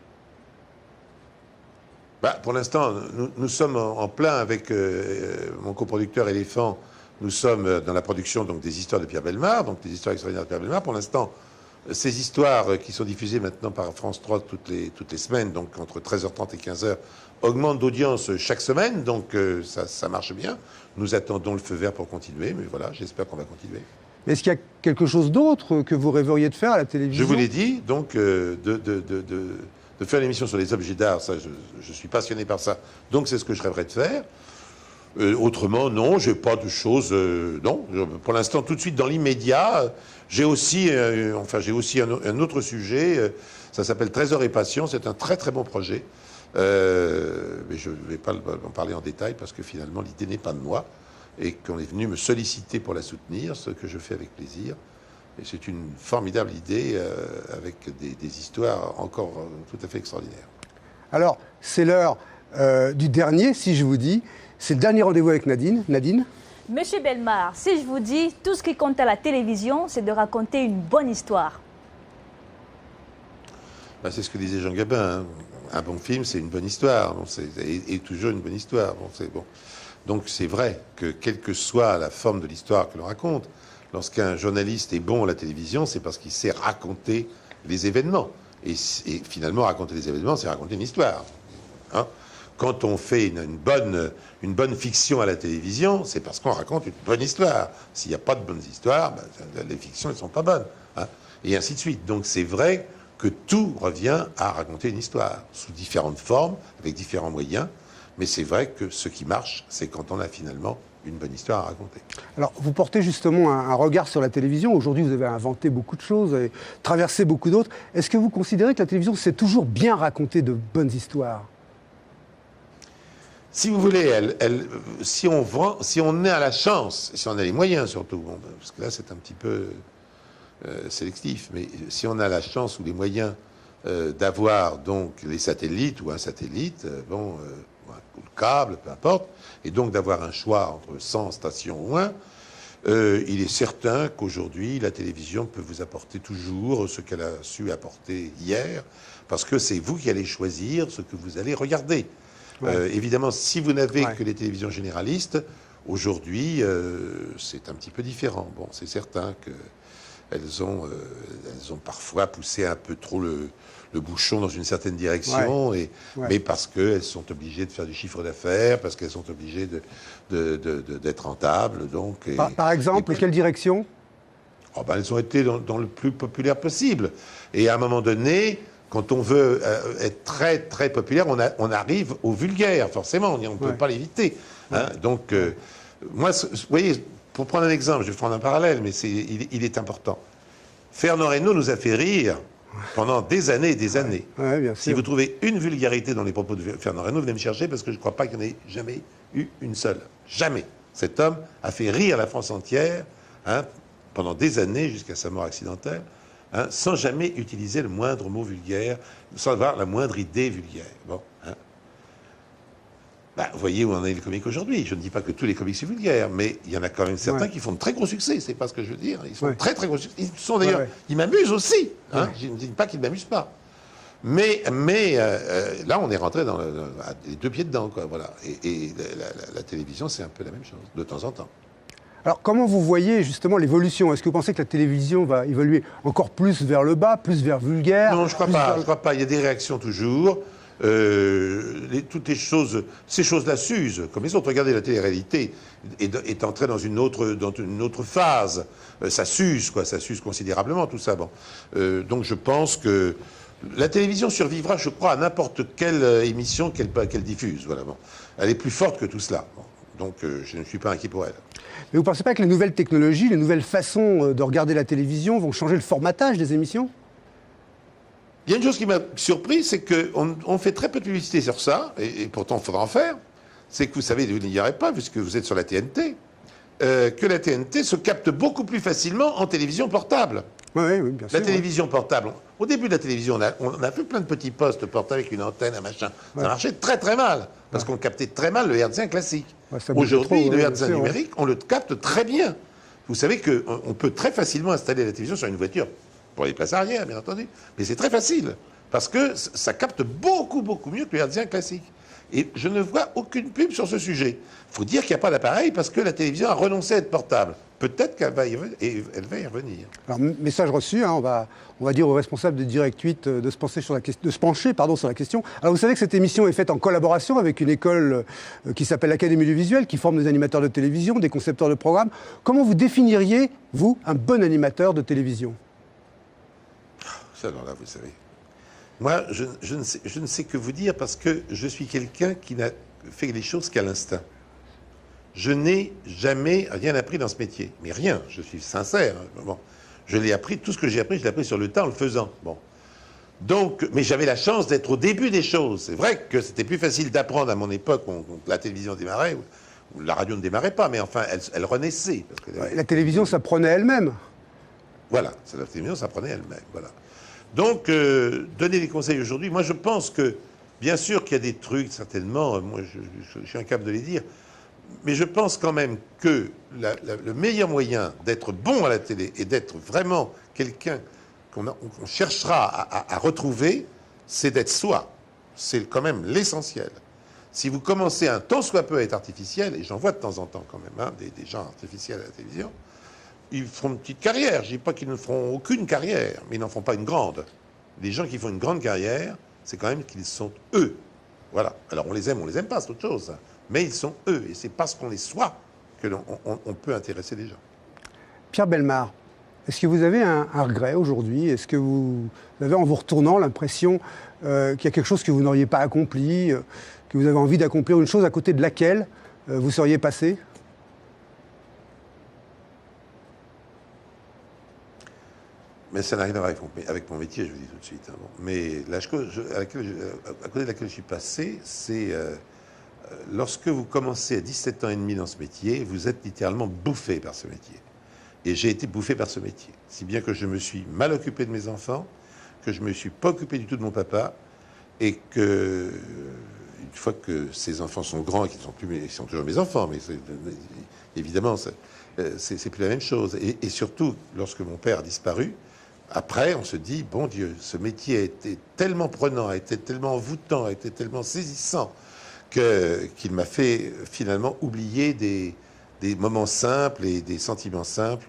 Pour l'instant, nous sommes en plein avec mon coproducteur Éléphant. Nous sommes dans la production donc, des histoires de Pierre Bellemare, donc des histoires extraordinaires de Pierre Bellemare. Pour l'instant, ces histoires qui sont diffusées maintenant par France 3 toutes les semaines, donc entre 13h30 et 15h, augmentent d'audience chaque semaine, donc ça marche bien. Nous attendons le feu vert pour continuer, mais voilà, j'espère qu'on va continuer. Mais est-ce qu'il y a quelque chose d'autre que vous rêveriez de faire à la télévision? Je vous l'ai dit, donc de faire une émission sur les objets d'art, ça, je suis passionné par ça, donc c'est ce que je rêverais de faire. Autrement, non, j'ai pas de choses. Non, pour l'instant, tout de suite dans l'immédiat, j'ai aussi un autre sujet. Ça s'appelle Trésor et Passion. C'est un très très bon projet, mais je ne vais pas en parler en détail parce que finalement l'idée n'est pas de moi et qu'on est venu me solliciter pour la soutenir, ce que je fais avec plaisir. Et c'est une formidable idée avec des histoires encore tout à fait extraordinaires. Alors, c'est l'heure du dernier, si je vous dis. C'est le dernier rendez-vous avec Nadine. Nadine? Monsieur Bellemare, si je vous dis, tout ce qui compte à la télévision, c'est de raconter une bonne histoire. C'est ce que disait Jean Gabin. Hein. Un bon film, c'est une bonne histoire. Bon, et toujours une bonne histoire. Bon, bon. Donc c'est vrai que quelle que soit la forme de l'histoire que l'on raconte, lorsqu'un journaliste est bon à la télévision, c'est parce qu'il sait raconter les événements. Et finalement, raconter les événements, c'est raconter une histoire. Hein? Quand on fait une bonne fiction à la télévision, c'est parce qu'on raconte une bonne histoire. S'il n'y a pas de bonnes histoires, les fictions ne sont pas bonnes. Hein, et ainsi de suite. Donc c'est vrai que tout revient à raconter une histoire, sous différentes formes, avec différents moyens. Mais c'est vrai que ce qui marche, c'est quand on a finalement une bonne histoire à raconter. Alors, vous portez justement un regard sur la télévision. Aujourd'hui, vous avez inventé beaucoup de choses et traversé beaucoup d'autres. Est-ce que vous considérez que la télévision sait toujours bien raconter de bonnes histoires ? Si vous voulez, si on a la chance, si on a les moyens surtout, bon, parce que là c'est un petit peu sélectif, mais si on a la chance ou les moyens d'avoir donc les satellites ou un satellite, ou le câble, peu importe, et donc d'avoir un choix entre 100 stations ou un, il est certain qu'aujourd'hui la télévision peut vous apporter toujours ce qu'elle a su apporter hier, parce que c'est vous qui allez choisir ce que vous allez regarder. Évidemment, si vous n'avez que les télévisions généralistes, aujourd'hui, c'est un petit peu différent. Bon, c'est certain qu'elles ont parfois poussé un peu trop le bouchon dans une certaine direction, mais parce qu'elles sont obligées de faire du chiffre d'affaires, parce qu'elles sont obligées d'être rentables. Donc, par exemple, quelle direction ? Elles ont été dans le plus populaire possible. Et à un moment donné... Quand on veut être très, très populaire, on arrive au vulgaire, forcément, on ne peut pas l'éviter. Hein. Donc, moi, vous voyez, pour prendre un exemple, je vais prendre un parallèle, mais il est important. Fernand Reynaud nous a fait rire pendant des années et des années. Bien sûr. Si vous trouvez une vulgarité dans les propos de Fernand Reynaud, venez me chercher, parce que je ne crois pas qu'il n'y en ait jamais eu une seule. Jamais. Cet homme a fait rire la France entière pendant des années, jusqu'à sa mort accidentelle. Sans jamais utiliser le moindre mot vulgaire, sans avoir la moindre idée vulgaire. Bon, vous voyez où en est le comique aujourd'hui. Je ne dis pas que tous les comiques sont vulgaires, mais il y en a quand même certains qui font de très gros succès. C'est pas ce que je veux dire. Ils font très très gros succès. Ils sont d'ailleurs, ils m'amusent aussi. Je ne dis pas qu'ils ne m'amusent pas. Mais là, on est rentré dans les deux pieds dedans, quoi. Voilà. Et la télévision, c'est un peu la même chose, de temps en temps. Alors, comment vous voyez justement l'évolution ? Est-ce que vous pensez que la télévision va évoluer encore plus vers le bas, plus vers vulgaire ? Non, je ne crois pas. Il y a des réactions toujours. Toutes les choses, ces choses-là s'usent, comme les autres. Regardez, la télé-réalité est entrée dans une autre phase. Ça s'use, quoi. Ça s'use considérablement, tout ça. Bon. Donc, je pense que La télévision survivra, je crois, à n'importe quelle émission qu'elle diffuse. Voilà, bon. Elle est plus forte que tout cela. Bon. Donc, je ne suis pas inquiet pour elle. Mais vous ne pensez pas que les nouvelles technologies, les nouvelles façons de regarder la télévision vont changer le formatage des émissions ? Il y a une chose qui m'a surpris, c'est qu'on fait très peu de publicité sur ça, et pourtant il faudra en faire. C'est que vous savez, vous n'y aurez pas, puisque vous êtes sur la TNT, que la TNT se capte beaucoup plus facilement en télévision portable. Oui, bien sûr. La télévision portable, au début de la télévision, on a fait plein de petits postes portables avec une antenne, un machin. Ça marchait très très mal, parce qu'on captait très mal le hertzien classique. Aujourd'hui, le hertzien numérique, on le capte très bien. Vous savez qu'on peut très facilement installer la télévision sur une voiture, pour les places arrière, bien entendu. Mais c'est très facile, parce que ça capte beaucoup mieux que le hertzien classique. Et je ne vois aucune pub sur ce sujet. Il faut dire qu'il n'y a pas d'appareil parce que la télévision a renoncé à être portable. Peut-être qu'elle va y revenir. Alors, message reçu, hein, on va dire aux responsables de Direct 8 de se pencher sur la question. Alors vous savez que cette émission est faite en collaboration avec une école qui s'appelle l'Académie du Visuel, qui forme des animateurs de télévision, des concepteurs de programmes. Comment vous définiriez, vous, un bon animateur de télévision ? Ça, alors là, vous savez. Moi, je ne sais que vous dire parce que je suis quelqu'un qui n'a fait les choses qu'à l'instinct. Je n'ai jamais rien appris dans ce métier. Mais rien, je suis sincère. Bon. Je l'ai appris, tout ce que j'ai appris, je l'ai appris sur le tas en le faisant. Bon. Donc, mais j'avais la chance d'être au début des choses. C'est vrai que c'était plus facile d'apprendre à mon époque où la télévision démarrait, où la radio ne démarrait pas, mais enfin, elle renaissait. Parce que la télévision s'apprenait elle-même. Voilà, la télévision s'apprenait elle-même. Voilà. Donc, donner des conseils aujourd'hui, moi je pense que, bien sûr qu'il y a des trucs, certainement, moi je suis incapable de les dire, mais je pense quand même que le meilleur moyen d'être bon à la télé et d'être vraiment quelqu'un qu'on cherchera à retrouver, c'est d'être soi. C'est quand même l'essentiel. Si vous commencez un tant soit peu à être artificiel, et j'en vois de temps en temps quand même, hein, des gens artificiels à la télévision, ils feront une petite carrière. Je ne dis pas qu'ils ne feront aucune carrière, mais ils n'en font pas une grande. Les gens qui font une grande carrière, c'est quand même qu'ils sont eux. Voilà. Alors on les aime pas, c'est autre chose. Mais ils sont eux. Et c'est parce qu'on les soit que l'on peut intéresser les gens. Pierre Bellemare, est-ce que vous avez un regret aujourd'hui ? Est-ce que vous avez, en vous retournant, l'impression qu'il y a quelque chose que vous n'auriez pas accompli, que vous avez envie d'accomplir une chose à côté de laquelle vous seriez passé ? Mais ça n'a rien à voir avec mon métier, je vous dis tout de suite. Hein, bon. Mais la chose à côté de laquelle je suis passé, c'est lorsque vous commencez à 17 ans et demi dans ce métier, vous êtes littéralement bouffé par ce métier. Et j'ai été bouffé par ce métier. Si bien que je me suis mal occupé de mes enfants, que je ne me suis pas occupé du tout de mon papa, et que, une fois que ces enfants sont grands, et qu'ils sont toujours mes enfants, mais évidemment, c'est plus la même chose. Et surtout, lorsque mon père a disparu, après, on se dit, bon Dieu, ce métier a été tellement prenant, a été tellement envoûtant, a été tellement saisissant, qu'il m'a fait finalement oublier des moments simples et des sentiments simples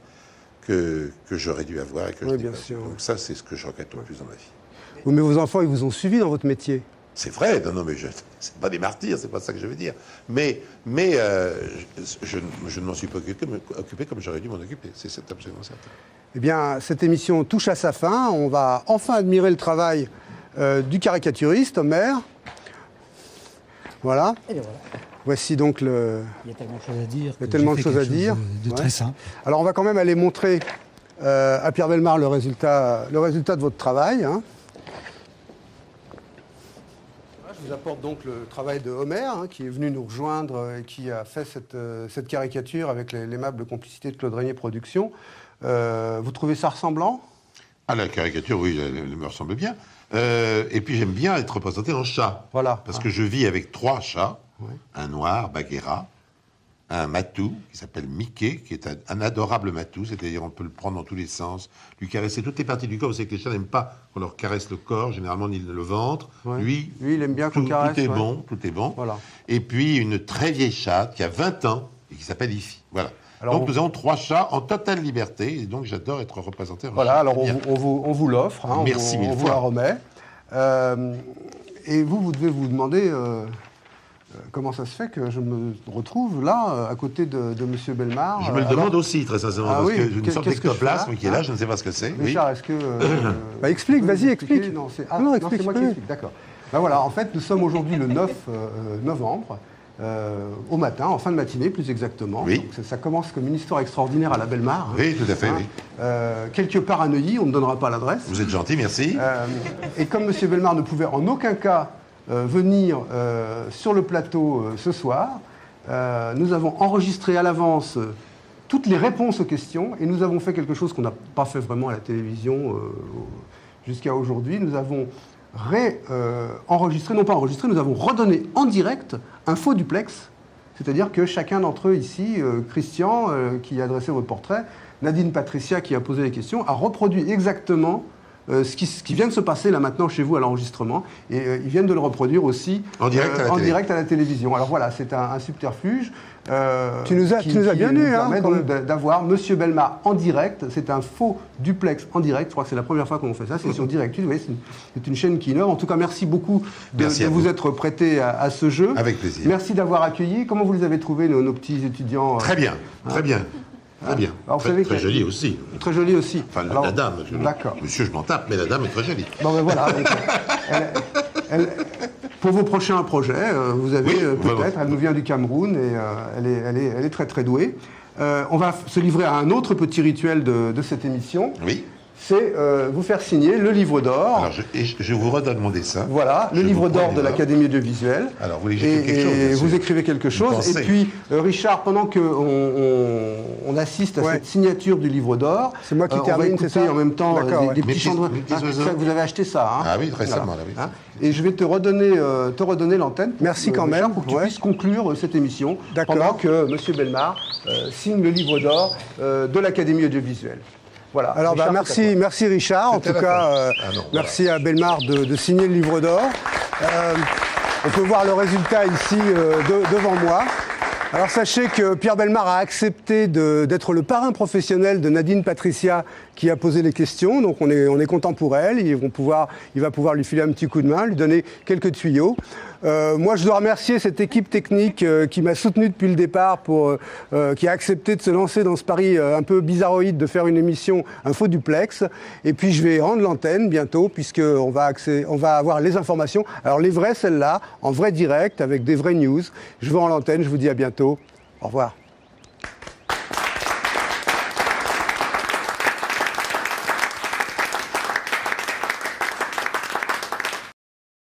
que j'aurais dû avoir. Et que oui, bien sûr. Donc ça, c'est ce que je regrette le plus dans ma vie. Oui, mais vos enfants, ils vous ont suivi dans votre métier. C'est vrai, non, mais c'est pas des martyrs, c'est pas ça que je veux dire. Mais je ne m'en suis pas occupé comme j'aurais dû m'en occuper, c'est absolument certain. Eh bien, cette émission touche à sa fin. On va enfin admirer le travail du caricaturiste, Homer. Voilà. Et voilà. Voici donc le... Il y a tellement de choses à dire. Il y a tellement de choses à dire. De très simple. Alors, on va quand même aller montrer à Pierre Bellemare le résultat de votre travail. Hein. Je vous apporte donc le travail de Homer, hein, qui est venu nous rejoindre et qui a fait cette caricature avec l'aimable complicité de Claude Régnier Productions. Vous trouvez ça ressemblant ? Ah, la caricature, oui, elle me ressemble bien. Et puis j'aime bien être représenté en chat. Voilà. Parce que je vis avec 3 chats. Ouais. Un noir, Bagheera, un matou qui s'appelle Mickey, qui est un adorable matou, c'est-à-dire on peut le prendre dans tous les sens, lui caresser toutes les parties du corps. Vous savez que les chats n'aiment pas qu'on leur caresse le corps, généralement ni le ventre. Ouais. Lui, il aime bien qu'on caresse. Tout est bon, tout est bon. Voilà. Et puis une très vieille chatte qui a 20 ans et qui s'appelle Ify. Voilà. Alors donc nous avons 3 chats en totale liberté et donc j'adore être représenté en voilà, chat. Alors on vous l'offre, hein, merci mille fois. On vous la remet. Et vous devez vous demander comment ça se fait que je me retrouve là, à côté de M. Bellemare? Je me le demande aussi, très sincèrement, parce que j'ai une sorte d'ectoplasme qui est là, je ne sais pas ce que c'est. Richard, est-ce que... explique, vas-y, explique. Non, c'est moi qui explique, d'accord. Ben voilà, en fait, nous sommes aujourd'hui le 9 novembre, au matin, en fin de matinée plus exactement. Oui. Donc, ça commence comme une histoire extraordinaire à la Bellemare. Oui, tout à fait, oui. Quelque part à Neuilly, on ne donnera pas l'adresse. Vous êtes gentil, merci. Et comme M. Bellemare ne pouvait en aucun cas venir sur le plateau ce soir, nous avons enregistré à l'avance toutes les réponses aux questions et nous avons fait quelque chose qu'on n'a pas fait vraiment à la télévision jusqu'à aujourd'hui. Nous avons enregistré, non pas enregistré, nous avons redonné en direct un faux duplex, c'est-à-dire que chacun d'entre eux ici, Christian qui a dressé votre portrait, Nadine Patricia qui a posé les questions, a reproduit exactement ce qui vient de se passer là maintenant chez vous à l'enregistrement, et ils viennent de le reproduire aussi en direct à la télévision. Alors voilà, c'est un subterfuge. Tu nous as bien eu, hein, d'avoir M. Bellemare en direct. C'est un faux duplex en direct. Je crois que c'est la première fois qu'on fait ça. C'est sur Direct. Vous voyez, c'est une chaîne qui innove. En tout cas, merci beaucoup de vous être prêté à ce jeu. Avec plaisir. Merci d'avoir accueilli. Comment vous les avez trouvés, nos petits étudiants? Très bien, très bien. Très bien. Alors, très jolie aussi. Très jolie aussi. Enfin, la dame. D'accord. Monsieur, je m'en tape, mais la dame est très jolie. Bon, ben voilà. Pour vos prochains projets, vous avez peut-être, elle nous vient du Cameroun et elle est très très douée. On va se livrer à un autre petit rituel de cette émission. Oui. C'est vous faire signer le livre d'or. Alors, je vous redonne mon dessin. Voilà, le livre d'or de l'Académie audiovisuelle. Alors, vous écrivez quelque chose. Et vous écrivez quelque chose. Et puis, Richard, pendant qu'on assiste à cette signature du livre d'or, c'est moi qui termine, c'est ça en même temps des petits chants de... Vous avez acheté ça, hein? Ah oui, récemment, là, oui. Et je vais te redonner l'antenne. Merci quand même. Pour que tu puisses conclure cette émission pendant que M. Bellemare signe le livre d'or de l'Académie audiovisuelle. Voilà. Alors merci Richard. En tout cas, merci à Bellemare de signer le livre d'or. On peut voir le résultat ici devant moi. Alors sachez que Pierre Bellemare a accepté d'être le parrain professionnel de Nadine Patricia qui a posé les questions. Donc on est content pour elle. Il va pouvoir lui filer un petit coup de main, lui donner quelques tuyaux. Moi, je dois remercier cette équipe technique qui m'a soutenu depuis le départ, qui a accepté de se lancer dans ce pari un peu bizarroïde de faire une émission, un faux duplex. Et puis, je vais rendre l'antenne bientôt, puisqu'on va avoir les informations. Alors, les vraies, celles-là, en vrai direct, avec des vraies news. Je vais rendre l'antenne, je vous dis à bientôt. Au revoir.